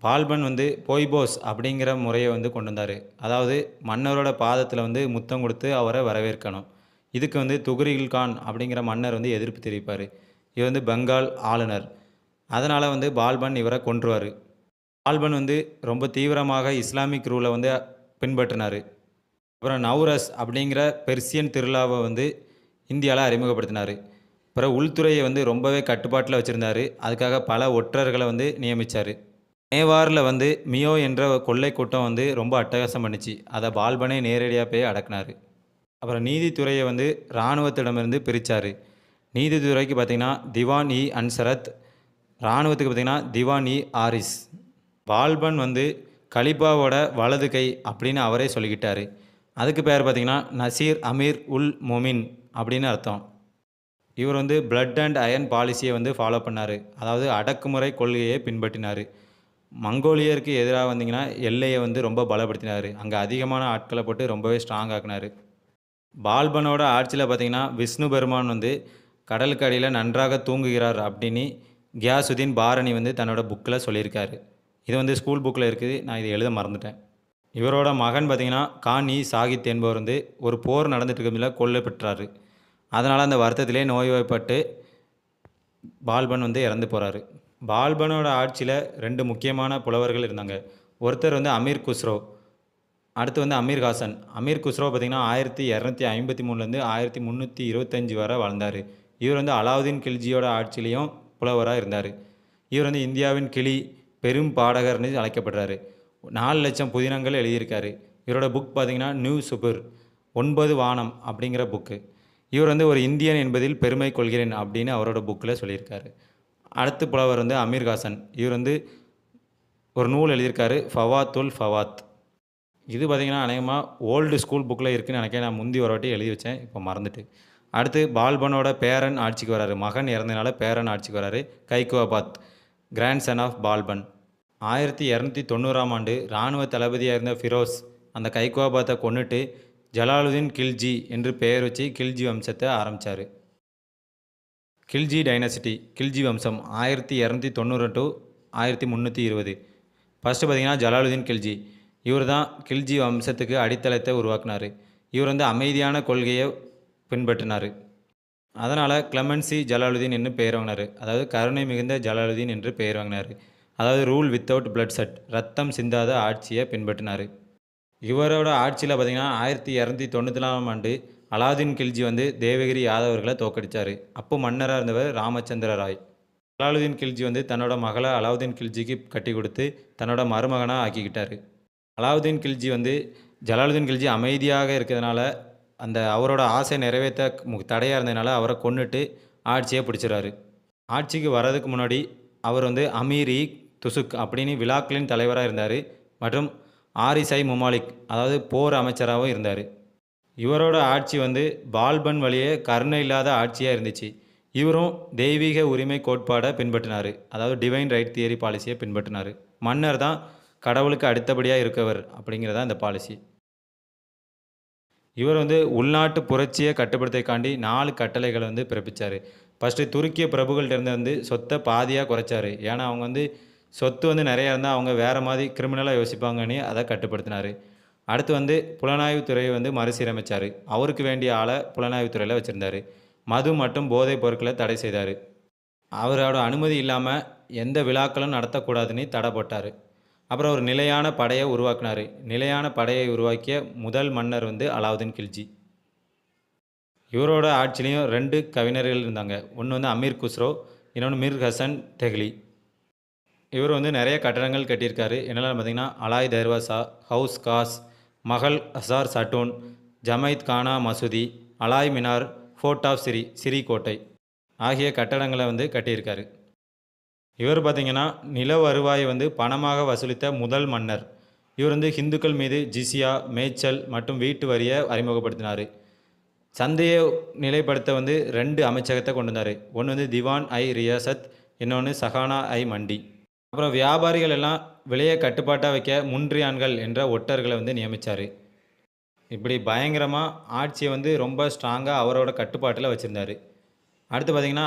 பால்பன் வந்து பொய்போஸ் அப்படிங்கிற முறையை வந்து கொண்டு வந்தார். அதாவது மன்னரோட பாதத்தில் வந்து முத்தம் கொடுத்து அவரை வரவேற்கணும். இதுக்கு வந்து துக்ரில் கான் அப்படிங்கிற மன்னர் வந்து எதிர்ப்பு தெரிவிப்பார். இவர் வந்து பெங்கால் ஆளுநர். அதனால் வந்து பால்பன் இவரை கொன்றுவார். பால்பன் வந்து ரொம்ப தீவிரமாக இஸ்லாமிக் ரூலை வந்து பின்பற்றினார். அப்புறம் நவ்ரஸ் அப்படிங்கிற பெர்சியன் திருவிழாவை வந்து இந்தியாவில் அறிமுகப்படுத்தினார். அப்புறம் உள்துறையை வந்து ரொம்பவே கட்டுப்பாட்டில் வச்சுருந்தார். அதுக்காக பல ஒற்றர்களை வந்து நியமித்தார். மேவாரில் வந்து மியோ என்ற கொள்ளை கூட்டம் வந்து ரொம்ப அட்டகாசம் பண்ணிச்சு. அதை பால்பனே நேரடியாக போய் அடக்குனார். அப்புறம் நீதித்துறையை வந்து இராணுவத்திடமிருந்து பிரித்தார். நீதித்துறைக்கு பார்த்திங்கன்னா திவான் இ அன்சரத், இராணுவத்துக்கு பார்த்திங்கன்னா திவான் இ ஆரிஸ். பால்பன் வந்து கலிபாவோட வலது கை அப்படின்னு அவரே சொல்லிக்கிட்டார். அதுக்கு பேர் பார்த்திங்கன்னா நசீர் அமீர் உல் மொமின் அப்படின்னு அர்த்தம். இவர் வந்து பிளட் அண்ட் அயர்ன் பாலிசியை வந்து ஃபாலோ பண்ணார். அதாவது அடக்குமுறை கொள்கையை பின்பற்றினார். மங்கோலியருக்கு எதிராக வந்திங்கன்னா எல்லையை வந்து ரொம்ப பலப்படுத்தினார். அங்கே அதிகமான ஆட்களை போட்டு ரொம்பவே ஸ்ட்ராங் ஆக்கினார். பால்பனோட ஆட்சியில் பார்த்திங்கன்னா விஷ்ணு பெருமான் வந்து கடலுக்கு அடியில் நன்றாக தூங்குகிறார் அப்படின்னு கியாசுதீன் பாரணி வந்து தன்னோட புக்கில் சொல்லியிருக்காரு. இது வந்து ஸ்கூல் புக்கில் இருக்குது. நான் இதை எழுத மறந்துட்டேன். இவரோட மகன் பார்த்திங்கன்னா கான் இ சாகித் என்பவர் வந்து ஒரு போர் நடந்துட்டு இருக்கிறதுல கொல்லப்பட்டார். அதனால் அந்த வருத்தத்திலே நோய்வாய்ப்பட்டு பால்பன் வந்து இறந்து போகிறாரு. பால்பனோட ஆட்சியில் 2 முக்கியமான புலவர்கள் இருந்தாங்க. ஒருத்தர் வந்து அமீர் குஸ்ரோ, அடுத்து வந்து அமீர் ஹாசன். அமீர் குஸ்ரோ பார்த்திங்கன்னா 1253லேருந்து 1325 வரை வாழ்ந்தார். இவர் வந்து அலாவுதீன் கில்ஜியோட ஆட்சியிலையும் புலவராக இருந்தார். இவர் வந்து இந்தியாவின் கிளி, பெரும் பாடகர்னு அழைக்கப்படுறாரு. 4 லட்சம் புதினங்கள் எழுதியிருக்காரு. இவரோட புக் பார்த்திங்கன்னா நியூ சுபுர் 9 வானம் அப்படிங்கிற புக்கு. இவர் வந்து ஒரு இந்தியன் என்பதில் பெருமை கொள்கிறேன் அப்படின்னு அவரோட புக்கில் சொல்லியிருக்காரு. அடுத்த புலவர் வந்து அமீர் ஹாசன். இவர் வந்து ஒரு நூல் எழுதியிருக்காரு, ஃபவாத்துல் ஃபவாத். இது பார்த்திங்கன்னா அநேகமாக ஓல்டு ஸ்கூல் புக்கில் இருக்குதுன்னு நினைக்கிறேன். நான் முந்தி ஒரு வாட்டி எழுதி வச்சேன், இப்போ மறந்துட்டு. அடுத்து பால்பனோட பேரன் ஆட்சிக்கு வராரு. மகன் இறந்தனால பேரன் ஆட்சிக்கு வராரு. கைகுவாபாத், கிராண்ட் சன் ஆஃப் பால்பன். 1290ஆம் ஆண்டு இராணுவ தளபதியாக இருந்த ஃபிரோஸ் அந்த கைகுவாபாத்தை கொன்னுட்டு ஜலாலுதீன் கில்ஜி என்று பெயர் வச்சு கில்ஜி வம்சத்தை ஆரம்பித்தார். கில்ஜி டைனசிட்டி, கில்ஜி வம்சம் 1290 டு 1320. ஃபஸ்ட்டு பார்த்திங்கன்னா ஜலாலுதீன் கில்ஜி. இவர் தான் கில்ஜி வம்சத்துக்கு அடித்தளத்தை உருவாக்கினார். இவர் வந்து அமைதியான கொள்கையை பின்பற்றினார். அதனால் கிளெமென்சி ஜலாலுதீன் என்று பெயர் வாங்கினார். அதாவது கருணை மிகுந்த ஜலாலுதீன் என்று பெயர் வாங்கினார். அதாவது ரூல் வித்தவுட் பிளட் செட், ரத்தம் சிந்தாத ஆட்சியை பின்பற்றினார். இவரோட ஆட்சியில் பார்த்திங்கன்னா 1294ஆம் ஆண்டு அலாவுதீன் கில்ஜி வந்து தேவகிரி யாதவர்களை தோக்கடித்தார். அப்போ மன்னராக இருந்தவர் ராமச்சந்திர ராய். அலாவுதீன் கில்ஜி வந்து தன்னோட மகளை அலாவுதீன் கில்ஜிக்கு கட்டி கொடுத்து தன்னோட மருமகனாக ஆக்கிக்கிட்டார். அலாவுதீன் கில்ஜி வந்து ஜலாலுதீன் கில்ஜி அமைதியாக இருக்கிறதுனால அந்த அவரோட ஆசை நிறைவேற்ற தடையாக இருந்ததுனால அவரை கொன்னுட்டு ஆட்சியை பிடிச்சிறாரு. ஆட்சிக்கு வர்றதுக்கு முன்னாடி அவர் வந்து அமீர் இ துசுக் அப்படின்னு விலாக்களின் தலைவராக இருந்தார் மற்றும் ஆரிஸ் முமாலிக் அதாவது போர் அமைச்சராகவும் இருந்தார். இவரோட ஆட்சி வந்து பால்பன் வழியே கருணை இல்லாத ஆட்சியாக இருந்துச்சு. இவரும் தெய்வீக உரிமை கோட்பாடை பின்பற்றினார். அதாவது டிவைன் ரைட் தியரி பாலிசியை பின்பற்றினார். மன்னர் தான் கடவுளுக்கு அடுத்தபடியாக இருக்கவர் அப்படிங்கிறதா இந்த பாலிசி. இவர் வந்து உள்நாட்டு புரட்சியை கட்டுப்படுத்தக்காண்டி 4 கட்டளைகளை வந்து பிறப்பிச்சார். ஃபஸ்ட்டு துருக்கிய பிரபுகள்கிட்ட இருந்து வந்து சொத்தை பாதியாக குறைச்சார். ஏன்னா அவங்க வந்து சொத்து வந்து நிறையா இருந்தால் அவங்க வேறு மாதிரி கிரிமினலாக யோசிப்பாங்கன்னு அதை கட்டுப்படுத்தினார். அடுத்து வந்து புலனாய்வு துறையை வந்து மறுசீரமைச்சார். அவருக்கு வேண்டிய ஆளை புலனாய்வு துறையில் வச்சுருந்தார். மது மற்றும் போதைப் பொருட்களை தடை செய்தார். அவரோட அனுமதி இல்லாமல் எந்த விழாக்களும் நடத்தக்கூடாதுன்னு தடை போட்டார். அப்புறம் ஒரு நிலையான படையை உருவாக்கினார். நிலையான படையை உருவாக்கிய முதல் மன்னர் வந்து அலாவுதீன் கில்ஜி. இவரோட ஆட்சிலையும் 2 கவிஞர்கள் இருந்தாங்க. ஒன்று வந்து அமீர் குஸ்ரோ, இன்னொன்று மிர் ஹசன் தெஹ்லி. இவர் வந்து நிறைய கட்டடங்கள் கட்டியிருக்காரு. என்னெல்லாம் பார்த்தீங்கன்னா அலாய் தர்வாசா, ஹவுஸ் காஸ், மஹல் ஹசார் சட்டூன், ஜமைத் கானா மசூதி, அலாய் மினார், ஃபோர்ட் ஆஃப் சிரி கோட்டை ஆகிய கட்டடங்களை வந்து கட்டியிருக்காரு. இவர் பார்த்திங்கன்னா நில வருவாயை வந்து பணமாக வசூலித்த முதல் மன்னர். இவர் வந்து ஹிந்துக்கள் மீது ஜிசியா, மேய்ச்சல் மற்றும் வீட்டு வரியை அறிமுகப்படுத்தினார். சந்தையை நிலைப்படுத்த வந்து 2 அமைச்சகத்தை கொண்டு வந்தார். ஒன்று வந்து திவான் ரியாசத், இன்னொன்று சஹானா மண்டி. அப்புறம் வியாபாரிகள் எல்லாம் விலையை கட்டுப்பாட்டாக வைக்க முன்றியான்கள் என்ற ஒட்டர்களை வந்து நியமித்தார். இப்படி பயங்கரமாக ஆட்சியை வந்து ரொம்ப ஸ்ட்ராங்காக அவரோட கட்டுப்பாட்டில் வச்சுருந்தார். அடுத்து பார்த்திங்கன்னா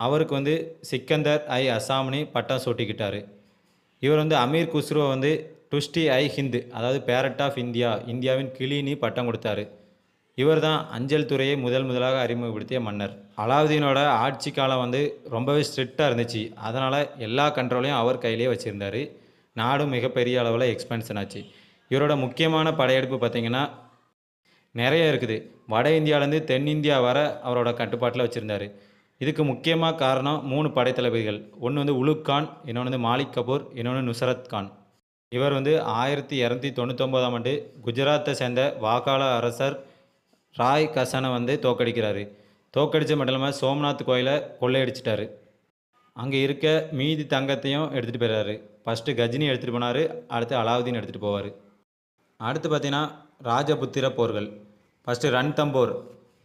அவருக்கு வந்து சிக்கந்தர் அசாம்னி பட்டம் சூட்டிக்கிட்டார். இவர் வந்து அமீர் குஸ்ரோ வந்து டுஸ்டி ஹிந்து அதாவது பேரட் ஆஃப் இந்தியா, இந்தியாவின் கிளினி பட்டம் கொடுத்தாரு. இவர் தான் அஞ்சல் துறையை முதலாக அறிமுகப்படுத்திய மன்னர். அலாவுதீனோட ஆட்சி காலம் வந்து ரொம்பவே ஸ்ட்ரிக்டாக இருந்துச்சு. அதனால் எல்லா கண்ட்ரோலையும் அவர் கையிலே வச்சுருந்தார். நாடும் மிகப்பெரிய அளவில் எக்ஸ்பென்ஷன் ஆச்சு. இவரோட முக்கியமான படையெடுப்பு பார்த்திங்கன்னா நிறைய இருக்குது. வட இந்தியாவிலேருந்து தென்னிந்தியா வர அவரோட கட்டுப்பாட்டில் வச்சுருந்தார். இதுக்கு முக்கியமாக காரணம் 3 படைத்தளபதிகள். ஒன்று வந்து உலுக் கான், இன்னொன்று வந்து மாலிக் கபூர், இன்னொன்று நுசரத் கான். இவர் வந்து 1299ஆம் ஆண்டு குஜராத்தை சேர்ந்த வாகால அரசர் ராய் கசனை வந்து தோக்கடிக்கிறாரு. தோக்கடித்த மட்டும் இல்லாமல் சோம்நாத் கோயிலை கொள்ளையடிச்சிட்டாரு. அங்கே இருக்க மீதி தங்கத்தையும் எடுத்துகிட்டு போயிடுறாரு. ஃபஸ்ட்டு கஜினி எடுத்துகிட்டு போனார், அடுத்து அலாவுதீன் எடுத்துகிட்டு போவார். அடுத்து பார்த்தீங்கன்னா ராஜபுத்திர போர்கள். ஃபஸ்ட்டு ரன்தம்போர்.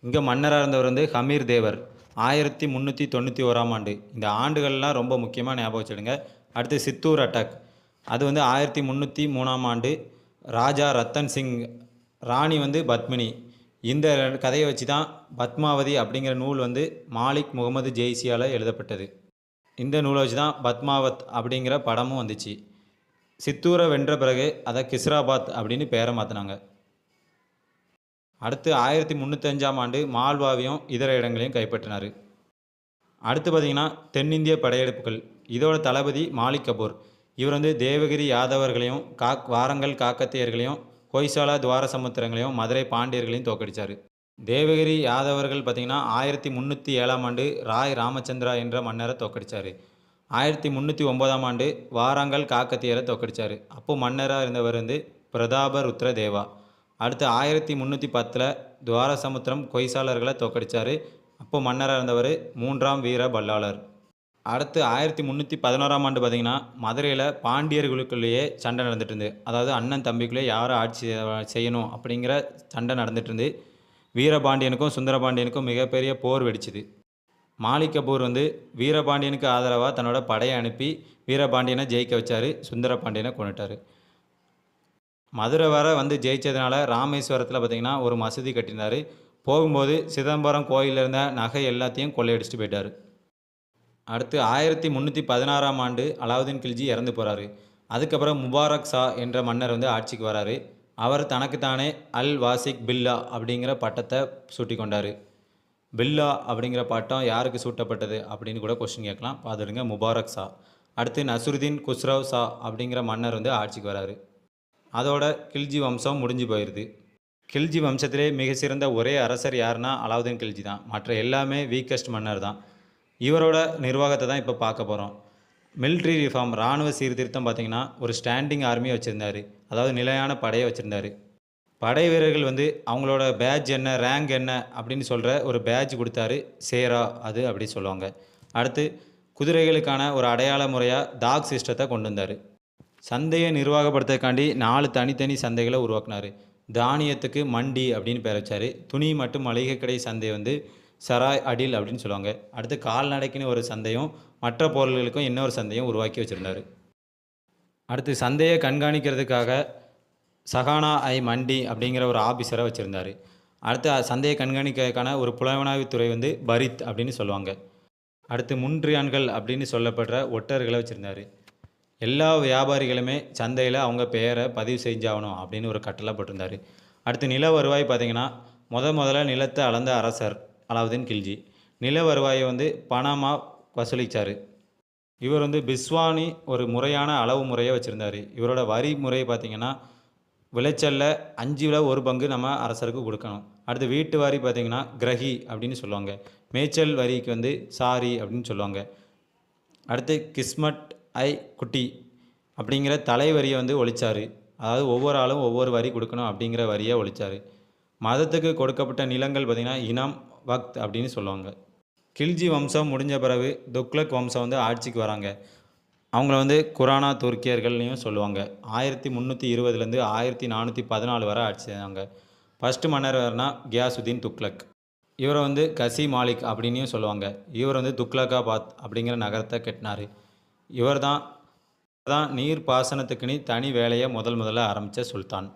இங்கே மன்னராக இருந்தவர் வந்து ஹமீர் தேவர், 1391ஆம் ஆண்டு. இந்த ஆண்டுகள்லாம் ரொம்ப முக்கியமாக ஞாபகம் வச்சுடுங்க. அடுத்து சித்தூர் அட்டாக், அது வந்து 1303ஆம் ஆண்டு. ராஜா ரத்தன் சிங், ராணி வந்து பத்மினி. இந்த கதையை வச்சு தான் பத்மாவதி அப்படிங்கிற நூல் வந்து மாலிக் முகமது ஜெய்சியால் எழுதப்பட்டது. இந்த நூலை வச்சு தான் பத்மாவத் அப்படிங்கிற படமும் வந்துச்சு. சித்தூரை வென்ற பிறகு அதை கிஸ்ராபாத் அப்படின்னு பேரை மாற்றினாங்க. அடுத்து 1305ஆம் ஆண்டு மால்வாவையும் இதர இடங்களையும் கைப்பற்றினார். அடுத்து பார்த்திங்கன்னா தென்னிந்திய படையெடுப்புகள். இதோட தளபதி மாலிக் கபூர். இவர் வந்து தேவகிரி யாதவர்களையும் வாரங்கல் காக்கத்தியர்களையும் ஹொய்சாலா துவாரசமுத்திரங்களையும் மதுரை பாண்டியர்களையும் தோக்கடித்தார். தேவகிரி யாதவர்கள் பார்த்திங்கன்னா 1307ஆம் ஆண்டு ராய் ராமச்சந்திரா என்ற மன்னரை தோக்கடித்தார். 1309ஆம் ஆண்டு வாராங்கல் காக்கத்தியரை தோக்கடித்தார். அப்போது மன்னராக இருந்தவர் வந்து பிரதாப ருத்ர தேவா. அடுத்து 1310 துவாரசமுத்திரம் கொய்சாலர்களை தோக்கடித்தார். அப்போது மன்னராக இருந்தவர் 3ஆம் வீர பல்லாளர். அடுத்து 1311ஆம் ஆண்டு பார்த்திங்கன்னா மதுரையில் பாண்டியர்களுக்குள்ளேயே சண்டை நடந்துட்டு இருந்து, அதாவது அண்ணன் தம்பிக்குள்ளே யாரை ஆட்சி செய்யணும் அப்படிங்கிற சண்டை நடந்துட்டு இருந்து வீரபாண்டியனுக்கும் சுந்தரபாண்டியனுக்கும் மிகப்பெரிய போர் வெடிச்சுது. மாலிக் கபூர் வந்து வீரபாண்டியனுக்கு ஆதரவாக தன்னோட படையை அனுப்பி வீரபாண்டியனை ஜெயிக்க வச்சார். சுந்தரபாண்டியனை கொண்டுட்டார். மதுரை வர வந்து ஜெயித்ததுனால ராமேஸ்வரத்தில் பார்த்திங்கன்னா ஒரு மசூதி கட்டினார். போகும்போது சிதம்பரம் கோயிலில் இருந்த நகை எல்லாத்தையும் கொள்ளையடிச்சிட்டு போயிட்டார். அடுத்து 1316ஆம் ஆண்டு அலாவுதீன் கில்ஜி இறந்து போகிறாரு. அதுக்கப்புறம் முபாரக் ஷா என்ற மன்னர் வந்து ஆட்சிக்கு வராரு. அவர் தனக்குத்தானே அல் வாசிக் பில்லா அப்படிங்கிற பட்டத்தை சூட்டி கொண்டார். பில்லா அப்படிங்கிற பட்டம் யாருக்கு சூட்டப்பட்டது அப்படின்னு கூட கொஸ்டின் கேட்கலாம், பார்த்துடுங்க. முபாரக் ஷா. அடுத்து நசுருதீன் குஸ்ரவ் ஷா அப்படிங்கிற மன்னர் வந்து ஆட்சிக்கு வராரு. அதோட கில்ஜி வம்சம் முடிஞ்சு போயிடுது. கில்ஜி வம்சத்திலே மிக சிறந்த ஒரே அரசர் யாருன்னா அலாவுதீன் கில்ஜி தான். மற்ற எல்லாமே வீக்கஸ்ட் மன்னர் தான். இவரோட நிர்வாகத்தை தான் இப்போ பார்க்க போகிறோம். மிலிட்ரி ரிஃபார்ம் இராணுவ சீர்திருத்தம் பார்த்தீங்கன்னா, ஒரு ஸ்டாண்டிங் ஆர்மியை வச்சுருந்தாரு. அதாவது நிலையான படையை வச்சுருந்தாரு. படை வீரர்கள் வந்து அவங்களோட பேட்ஜ் என்ன, ரேங்க் என்ன அப்படின்னு சொல்கிற ஒரு பேட்ஜ் கொடுத்தாரு. சேரா அது அப்படி சொல்லுவாங்க. அடுத்து குதிரைகளுக்கான ஒரு அடையாள முறையாக டாக் சிஸ்டத்தை கொண்டு வந்தார். சந்தையை நிர்வாகப்படுத்துறதுக்காண்டி 4 தனித்தனி சந்தைகளை உருவாக்குனாரு. தானியத்துக்கு மண்டி அப்படின்னு பேர் வச்சாரு. துணி மற்றும் மளிகை கடை சந்தை வந்து சராய் அடில் அப்படின்னு சொல்லுவாங்க. அடுத்து கால்நடைக்குன்னு ஒரு சந்தையும், மற்ற பொருள்களுக்கும் இன்னொரு சந்தையும் உருவாக்கி வச்சுருந்தாரு. அடுத்து சந்தையை கண்காணிக்கிறதுக்காக சகானா ஐ மண்டி அப்படிங்கிற ஒரு ஆபீஸரை வச்சுருந்தாரு. அடுத்து சந்தையை கண்காணிக்கிறதுக்கான ஒரு புலனாய்வுத்துறை வந்து பரித் அப்படின்னு சொல்லுவாங்க. அடுத்து முன்றியான்கள் அப்படின்னு சொல்லப்படுற ஒட்டர்களை வச்சுருந்தாரு. எல்லா வியாபாரிகளுமே சந்தையில் அவங்க பெயரை பதிவு செஞ்சாகணும் அப்படின்னு ஒரு கட்டளை போட்டிருந்தாரு. அடுத்து நில வருவாய் பார்த்தீங்கன்னா, முதல்ல நிலத்தை அளந்த அரசர் அலாவுதீன் கில்ஜி நில வருவாயை வந்து பணமாக வசூலித்தார். இவர் வந்து பிஸ்வானி ஒரு முறையான அளவு முறையை வச்சுருந்தார். இவரோட வரி முறை பார்த்திங்கன்னா, விளைச்சலில் 5ல் 1 பங்கு நம்ம அரசருக்கு கொடுக்கணும். அடுத்து வீட்டு வரி பார்த்திங்கன்னா கிரகி அப்படின்னு சொல்லுவாங்க. மேய்ச்சல் வரிக்கு வந்து சாரி அப்படின்னு சொல்லுவாங்க. அடுத்து கிஸ்மட் ஐ குட்டி அப்படிங்கிற தலை வரியை வந்து ஒழிச்சார். அதாவது ஒவ்வொரு ஆளும் ஒவ்வொரு வரி கொடுக்கணும் அப்படிங்கிற வரியை ஒழிச்சார். மதத்துக்கு கொடுக்கப்பட்ட நிலங்கள் பார்த்திங்கன்னா இனம் வக்த் அப்படின்னு சொல்லுவாங்க. கில்ஜி வம்சம் முடிஞ்ச பிறகு துக்ளக் வம்சம் வந்து ஆட்சிக்கு வராங்க. அவங்கள வந்து குரானா துருக்கியர்கள்லையும் சொல்லுவாங்க. 1320லேருந்து 1414 வரை ஆட்சி செய்தாங்க. ஃபஸ்ட்டு மன்னர் யாருன்னா கியாசுதீன் துக்ளக். இவரை வந்து கசி மாலிக் அப்படின்னும் சொல்லுவாங்க. இவர் வந்து துக்லகாபாத் அப்படிங்கிற நகரத்தை கட்டினார். இவர் தான் நீர் பாசனத்துக்குன்னு தனி வேலையை முதல்ல ஆரம்பித்த சுல்தான்.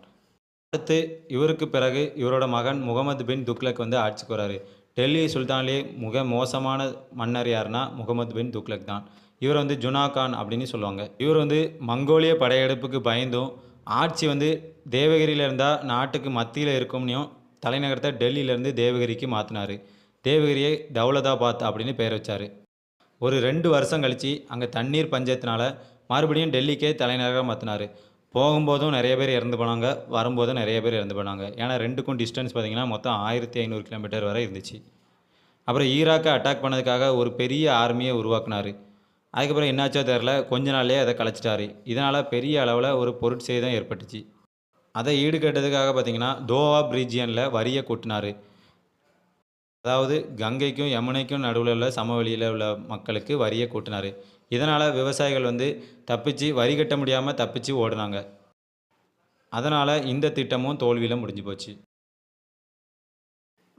அடுத்து இவருக்கு பிறகு இவரோட மகன் முகமது பின் துக்ளக் வந்து ஆட்சிக்கு வராரு. டெல்லி சுல்தான்லேயே மிக மோசமான மன்னர் யாருன்னா முகமது பின் துக்ளக் தான். இவர் வந்து ஜுனா கான் அப்படின்னு சொல்லுவாங்க. இவர் வந்து மங்கோலிய படையெடுப்புக்கு பயந்தும் ஆட்சி வந்து தேவகிரியில் இருந்தால் நாட்டுக்கு மத்தியில் இருக்கும்னையும் தலைநகரத்தை டெல்லியிலேருந்து தேவகிரிக்கு மாற்றினார். தேவகிரியை தௌலதாபாத் அப்படின்னு பெயர் வச்சார். ஒரு 2 வருஷம் கழித்து அங்கே தண்ணீர் பஞ்சத்தினால மறுபடியும் டெல்லிக்கே தலைநகராக மாற்றினார். போகும்போதும் நிறைய பேர் இறந்து போனாங்க, வரும்போதும் நிறைய பேர் இறந்து போனாங்க. ஏன்னா 2க்கும் டிஸ்டன்ஸ் பார்த்திங்கன்னா மொத்தம் 1500 கிலோமீட்டர் வரை இருந்துச்சு. அப்புறம் ஈராக்கை அட்டாக் பண்ணதுக்காக ஒரு பெரிய ஆர்மியை உருவாக்குனார். அதுக்கப்புறம் என்னாச்சோ தெரில, கொஞ்ச நாள்லேயே அதை கலைச்சிட்டாரு. இதனால் பெரிய அளவில் ஒரு பொருட்சேதம் ஏற்பட்டுச்சு. அதை ஈடுகட்டுறதுக்காக பார்த்திங்கன்னா தோவாப் ரீஜியனில் வரியை கூட்டினார். அதாவது கங்கைக்கும் யமுனைக்கும் நடுவில் உள்ள சமவெளியில் உள்ள மக்களுக்கு வரியை கூட்டினார். இதனால் விவசாயிகள் வந்து தப்பிச்சு வரி கட்ட முடியாமல் தப்பிச்சு ஓடினாங்க. அதனால் இந்த திட்டமும் தோல்வியில் முடிஞ்சு போச்சு.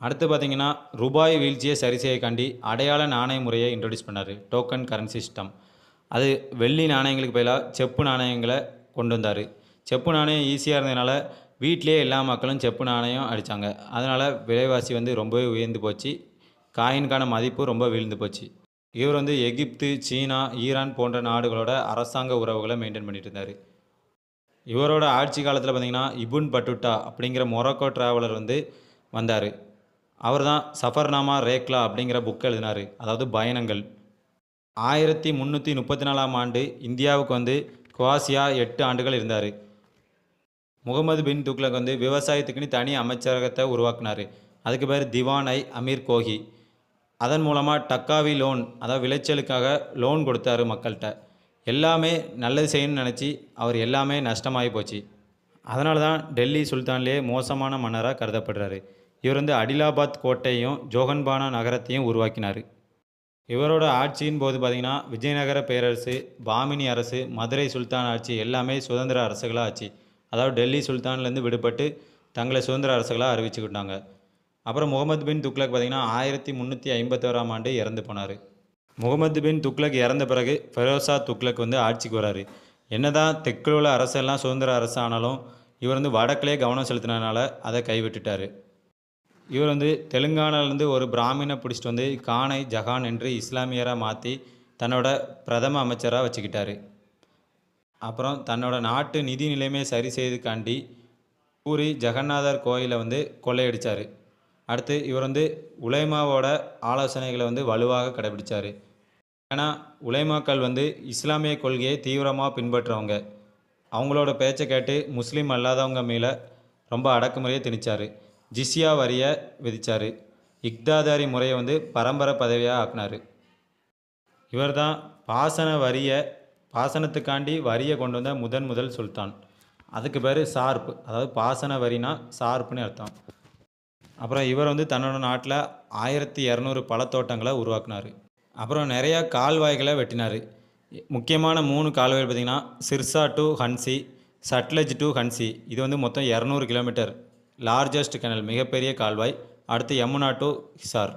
அடுத்து பார்த்திங்கன்னா ரூபாய் வீழ்ச்சியை சரி செய்யக்காண்டி அடையாள நாணய முறையை இன்ட்ரடியூஸ் பண்ணார். Token currency system. அது வெள்ளி நாணயங்களுக்கு பதிலாக செப்பு நாணயங்களை கொண்டு வந்தார். செப்பு நாணயம் ஈஸியாக இருந்ததுனால வீட்டிலே எல்லா மக்களும் செப்பு நாணயம் அடித்தாங்க. அதனால் விலைவாசி வந்து ரொம்பவே உயர்ந்து போச்சு. காயினுக்கான மதிப்பு ரொம்ப வீழ்ந்து போச்சு. இவர் வந்து எகிப்து, சீனா, ஈரான் போன்ற நாடுகளோட அரசாங்க உறவுகளை மெயின்டைன் பண்ணிட்டு இருந்தார். இவரோட ஆட்சி காலத்தில் பார்த்திங்கன்னா இபுன் பட்டுட்டா அப்படிங்கிற மொரோக்கோ டிராவலர் வந்து வந்தார். அவர் தான் சஃபர்நாமா ரேக்லா அப்படிங்கிற புக் எழுதினார். அதாவது பயணங்கள். 1334ஆம் ஆண்டு இந்தியாவுக்கு வந்து குவாசியா 8 ஆண்டுகள் இருந்தார். முகமது பின் துக்ளக் வந்து விவசாயத்துக்குன்னு தனி அமைச்சரகத்தை உருவாக்குனார். அதுக்கு பேர் திவான் ஐ அமீர் கோஹி. அதன் மூலமாக டக்காவி லோன், அதாவது விளைச்சலுக்காக லோன் கொடுத்தாரு மக்கள்கிட்ட. எல்லாமே நல்லது செய்யணும்னு நினச்சி அவர் எல்லாமே நஷ்டமாகி போச்சு. அதனால தான் டெல்லி சுல்தான்லேயே மோசமான மன்னராக கருதப்படுறாரு. இவர் வந்து அடிலாபாத் கோட்டையும் ஜோகன்பானா நகரத்தையும் உருவாக்கினார். இவரோட ஆட்சியின் போது பார்த்திங்கன்னா விஜயநகர பேரரசு, பாமினி அரசு, மதுரை சுல்தான் ஆட்சி எல்லாமே சுதந்திர அரசுகளாக ஆச்சு. அதாவது டெல்லி சுல்தான்லேருந்து விடுபட்டு தங்களை சுதந்திர அரசுகளாக அறிவிச்சுக்கிட்டாங்க. அப்புறம் முகமது பின் துக்ளக் பார்த்திங்கன்னா 1351ஆம் ஆண்டு இறந்து போனார். முகமது பின் துக்ளக் இறந்த பிறகு ஃபெரோசா துக்ளக் வந்து ஆட்சிக்கு வராரு. என்னதான் தெற்கில் உள்ள அரசெல்லாம் சுதந்திர அரசு ஆனாலும் இவர் வந்து வடக்கிலே கவனம் செலுத்தினதுனால அதை கைவிட்டுட்டார். இவர் வந்து தெலுங்கானாலேருந்து ஒரு பிராமினை பிடிச்சிட்டு வந்து கானை ஜஹான் என்று இஸ்லாமியராக மாற்றி தன்னோட பிரதம அமைச்சராக வச்சுக்கிட்டார். அப்புறம் தன்னோட நாட்டு நிதி நிலைமையை சரி செய்துக்காண்டி பூரி ஜெகநாதர் கோயிலை வந்து கொள்ளையடித்தார். அடுத்து இவர் வந்து உலைமாவோட ஆலோசனைகளை வந்து வலுவாக கடைபிடித்தார். ஏன்னா உலைமாக்கள் வந்து இஸ்லாமிய கொள்கையை தீவிரமாக பின்பற்றுறவங்க. அவங்களோட பேச்சை கேட்டு முஸ்லீம் அல்லாதவங்க மேலே ரொம்ப அடக்குமுறையை திணிச்சார். ஜிஸ்யா வரியை விதித்தார். இக்தாதாரி முறையை வந்து பரம்பரை பதவியாக ஆக்கினார். இவர் தான் பாசனத்துக்காண்டி வரியை கொண்டு வந்த முதல் சுல்தான். அதுக்கு பேர் சார்ப், அதாவது பாசன வரினா சார்ப்புன்னு அர்த்தம். அப்புறம் இவர் வந்து தன்னோட நாட்டில் 1200 பழத்தோட்டங்களை உருவாக்குனார். அப்புறம் நிறையா கால்வாய்களை வெட்டினார். முக்கியமான 3 கால்வாய்கள் பார்த்திங்கன்னா Sirsa to Hanshi, Sutlej to Hanshi. இது வந்து மொத்தம் 200 கிலோமீட்டர் லார்ஜஸ்ட் கெனல், மிகப்பெரிய கால்வாய். அடுத்து யமுனா டு ஹிசார்,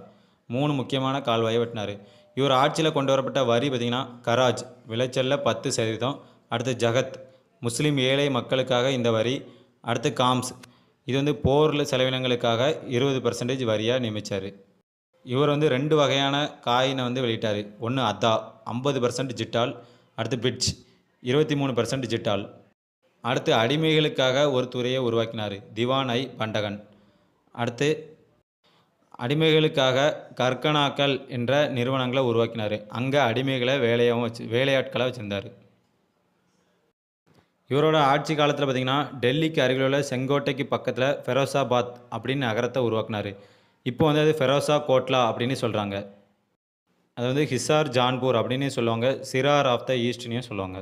3 முக்கியமான கால்வாயை வெட்டினார். இவர் ஆட்சியில் கொண்டு வரப்பட்ட வரி பார்த்திங்கன்னா கராஜ், விளைச்சலில் 10%. அடுத்து ஜகத், முஸ்லீம் ஏழை மக்களுக்காக இந்த வரி. அடுத்து காம்ஸ், இது வந்து போரில் செலவினங்களுக்காக 20% வரியாக நியமித்தார். இவர் வந்து 2 வகையான காயினை வந்து வெளியிட்டார். ஒன்று அத்தா 50% ஜிட்டால், அடுத்து பிட்ச் 23% ஜிட்டால். அடுத்து அடிமைகளுக்காக ஒரு துறையை உருவாக்கினார், திவான் ஐ பண்டகன். அடுத்து அடிமைகளுக்காக கர்கனாக்கள் என்ற நிறுவனங்களை உருவாக்கினார். அங்கே அடிமைகளை வேலையாட்களை வச்சுருந்தார். இவரோட ஆட்சி காலத்தில் பார்த்திங்கன்னா டெல்லிக்கு அருகில் உள்ள செங்கோட்டைக்கு பக்கத்தில் ஃபெரோசாபாத் அப்படின்னு நகரத்தை உருவாக்கினார். இப்போ வந்து அது ஃபெரோசா கோட்லா அப்படின்னு சொல்கிறாங்க. அது வந்து ஹிசார் ஜான்பூர் அப்படின்னு சொல்லுவாங்க, சிரார் ஆஃப் த ஈஸ்ட்னையும் சொல்லுவாங்க.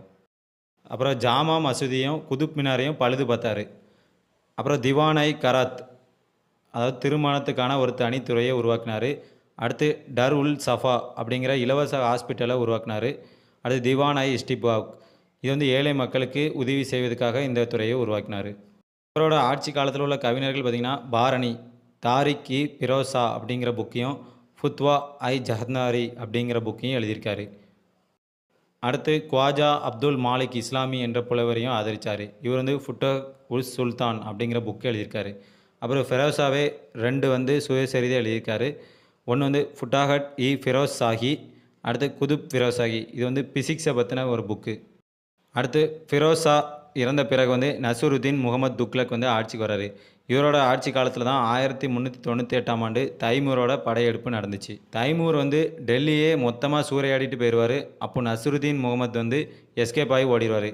அப்புறம் ஜாமா மசூதியும் குதுப் மினாரையும் பழுது பார்த்தாரு. அப்புறம் திவானை கராத், அதாவது திருமணத்துக்கான ஒரு தனித்துறையை உருவாக்கினார். அடுத்து டர் உல் சஃபா அப்படிங்கிற இலவச ஹாஸ்பிட்டலை உருவாக்கினார். அடுத்து திவானை இஸ்டிபாக், இது வந்து ஏழை மக்களுக்கு உதவி செய்வதற்காக இந்த துறையை உருவாக்கினார். அவரோட ஆட்சி காலத்தில் உள்ள கவிஞர்கள் பார்த்திங்கன்னா பாரணி, தாரிக் இ பிரோசா அப்படிங்கிற புக்கையும், ஃபுத்வா ஐ ஜஹர்னாரி அப்படிங்கிற புக்கையும் எழுதியிருக்காரு. அடுத்து குவாஜா அப்துல் மாலிக் இஸ்லாமி என்ற புலவரையும் ஆதரித்தார். இவர் வந்து ஃபுட்டஹ் உல் சுல்தான் அப்படிங்கிற புக்கு எழுதியிருக்காரு. அப்புறம் ஃபெரோசாவே 2 வந்து சுயசரிதை எழுதியிருக்காரு. ஒன்று வந்து ஃபுட்டாஹட் இ ஃபிரோஸ் சாஹி, அடுத்து குதுப் ஃபிரோசாகி, இது வந்து பிசிக்ஸை பற்றின ஒரு புக்கு. அடுத்து ஃபிரோசா இறந்த பிறகு வந்து நசருதீன் முகமது துக்லக் வந்து ஆட்சிக்கு வர்றாரு. இவரோட ஆட்சி காலத்தில் தான் 1398ஆம் ஆண்டு தைமூரோட படையெடுப்பு நடந்துச்சு. தைமூர் வந்து டெல்லியே மொத்தமாக சூறையாடிட்டு போயிடுவார். அப்போ நசருதீன் முகமது வந்து எஸ்கேப் ஆகி ஓடிடுவார்.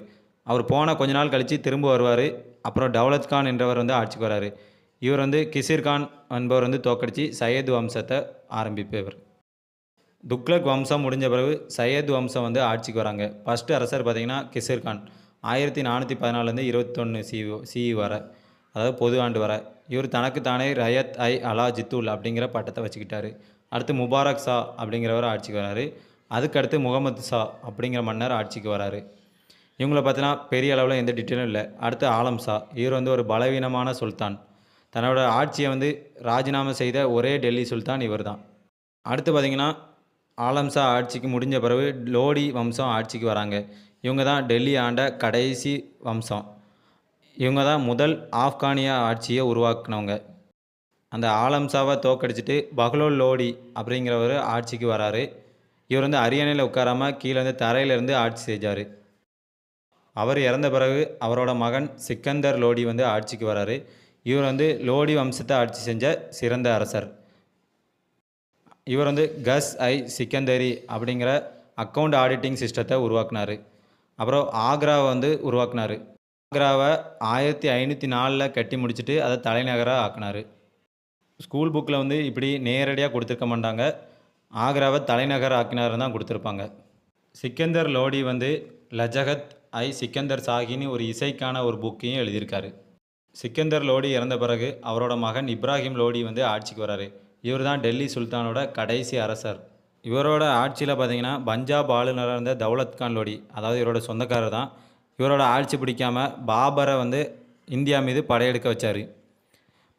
அவர் போன கொஞ்ச நாள் கழித்து திரும்ப வருவார். அப்புறம் டவுலத் கான் என்றவர் வந்து ஆட்சிக்கு வராரு. இவர் வந்து கிசிர் கான் என்பவர் வந்து தோக்கடித்து சையத் வம்சத்தை ஆரம்பிப்பவர். துக்லக் வம்சம் முடிஞ்ச பிறகு சையத் வம்சம் வந்து ஆட்சிக்கு வராங்க. ஃபஸ்ட்டு அரசர் பார்த்திங்கன்னா கிசிர் கான், 1414 21 சிஇ வர, அதாவது பொது ஆண்டு வர. இவர் தனக்கு தானே ரயத் ஐ அலா ஜித்துல் அப்படிங்கிற பட்டத்தை வச்சுக்கிட்டாரு. அடுத்து முபாரக் ஷா அப்படிங்கிறவர் ஆட்சிக்கு வராரு. அதுக்கடுத்து முகமது ஷா அப்படிங்கிற மன்னர் ஆட்சிக்கு வராரு. இவங்களை பார்த்தீங்கன்னா பெரிய அளவில் எந்த டீட்டெயிலும் இல்லை. அடுத்து ஆலம் ஷா, இவர் வந்து ஒரு பலவீனமான சுல்தான். தன்னோட ஆட்சியை வந்து ராஜினாமா செய்த ஒரே டெல்லி சுல்தான் இவர் தான். அடுத்து பார்த்திங்கன்னா ஆலம் ஷா ஆட்சிக்கு முடிஞ்ச பிறகு லோடி வம்சம் ஆட்சிக்கு வராங்க. இவங்க தான் டெல்லி ஆண்ட கடைசி வம்சம். இவங்க தான் முதல் ஆப்கானிய ஆட்சியை உருவாக்குனவங்க. அந்த ஆலம் ஷாவை தோக்கடிச்சிட்டு பஹ்லோல் லோடி அப்படிங்கிறவர் ஆட்சிக்கு வராரு. இவர் வந்து அரியணையில் உட்காராமல் கீழே வந்து தரையிலேருந்து ஆட்சி செஞ்சார். அவர் இறந்த பிறகு அவரோட மகன் சிக்கந்தர் லோடி வந்து ஆட்சிக்கு வராரு. இவர் வந்து லோடி வம்சத்தை ஆட்சி செஞ்ச சிறந்த அரசர். இவர் வந்து கஸ் ஐ சிக்கந்தரி அப்படிங்கிற அக்கௌண்ட் ஆடிட்டிங் சிஸ்டத்தை உருவாக்குனார். அப்புறம் ஆக்ராவை வந்து உருவாக்குனார். ஆக்ராவை 1504 கட்டி முடிச்சுட்டு அதை தலைநகராக ஆக்கினார். ஸ்கூல் புக்கில் வந்து இப்படி நேரடியாக கொடுத்துருக்க மாட்டாங்க, ஆக்ராவை தலைநகர் ஆக்கினார் தான் கொடுத்துருப்பாங்க. சிக்கந்தர் லோடி வந்து லஜகத் ஐ சிக்கந்தர் சாஹின்னு ஒரு இசைக்கான ஒரு புக்கையும் எழுதியிருக்காரு. சிக்கந்தர் லோடி இறந்த பிறகு அவரோட மகன் இப்ராஹிம் லோடி வந்து ஆட்சிக்கு வராரு. இவர் தான் டெல்லி சுல்தானோட கடைசி அரசர். இவரோட ஆட்சியில் பார்த்திங்கன்னா பஞ்சாப் ஆளுநராக இருந்த தௌலத் கான் லோடி, அதாவது இவரோட சொந்தக்காரர் தான். இவரோட ஆட்சி பிடிக்காமல் பாபரை வந்து இந்தியா மீது படையெடுக்க வச்சார்.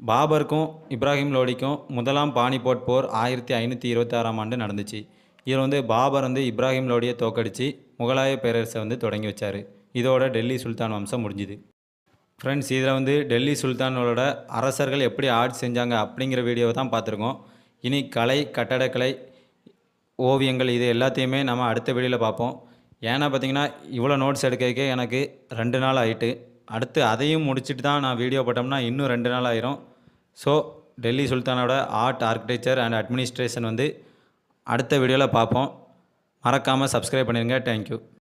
பாபருக்கும் இப்ராஹிம் லோடிக்கும் முதலாம் பானிபோட் போர் 1526ஆம் ஆண்டு நடந்துச்சு. இவர் வந்து பாபர் வந்து இப்ராஹிம் லோடியை தோக்கடித்து முகலாய பேரரசை வந்து தொடங்கி வச்சார். இதோட டெல்லி சுல்தான் வம்சம் முடிஞ்சுது. ஃப்ரெண்ட்ஸ், இதில் வந்து டெல்லி சுல்தானோட அரசர்கள் எப்படி ஆட்சி செஞ்சாங்க அப்படிங்கிற வீடியோவை தான் பார்த்துருக்கோம். இனி கலை, கட்டடக்கலை, ஓவியங்கள் இது எல்லாத்தையுமே நம்ம அடுத்த வீடியோவில் பார்ப்போம். ஏன்னா பார்த்திங்கன்னா இவ்வளோ நோட்ஸ் எடுக்க எனக்கு 2 நாள் ஆகிட்டு, அடுத்து அதையும் முடிச்சுட்டு தான் நான் வீடியோ போட்டோம்னா இன்னும் 2 நாள் ஆயிரும். ஸோ டெல்லி சுல்தானோட ஆர்ட், ஆர்கிடெக்சர் அண்ட் அட்மினிஸ்ட்ரேஷன் வந்து அடுத்த வீடியோவில் பார்ப்போம். மறக்காமல் சப்ஸ்கிரைப் பண்ணிடுங்க. தேங்க்யூ.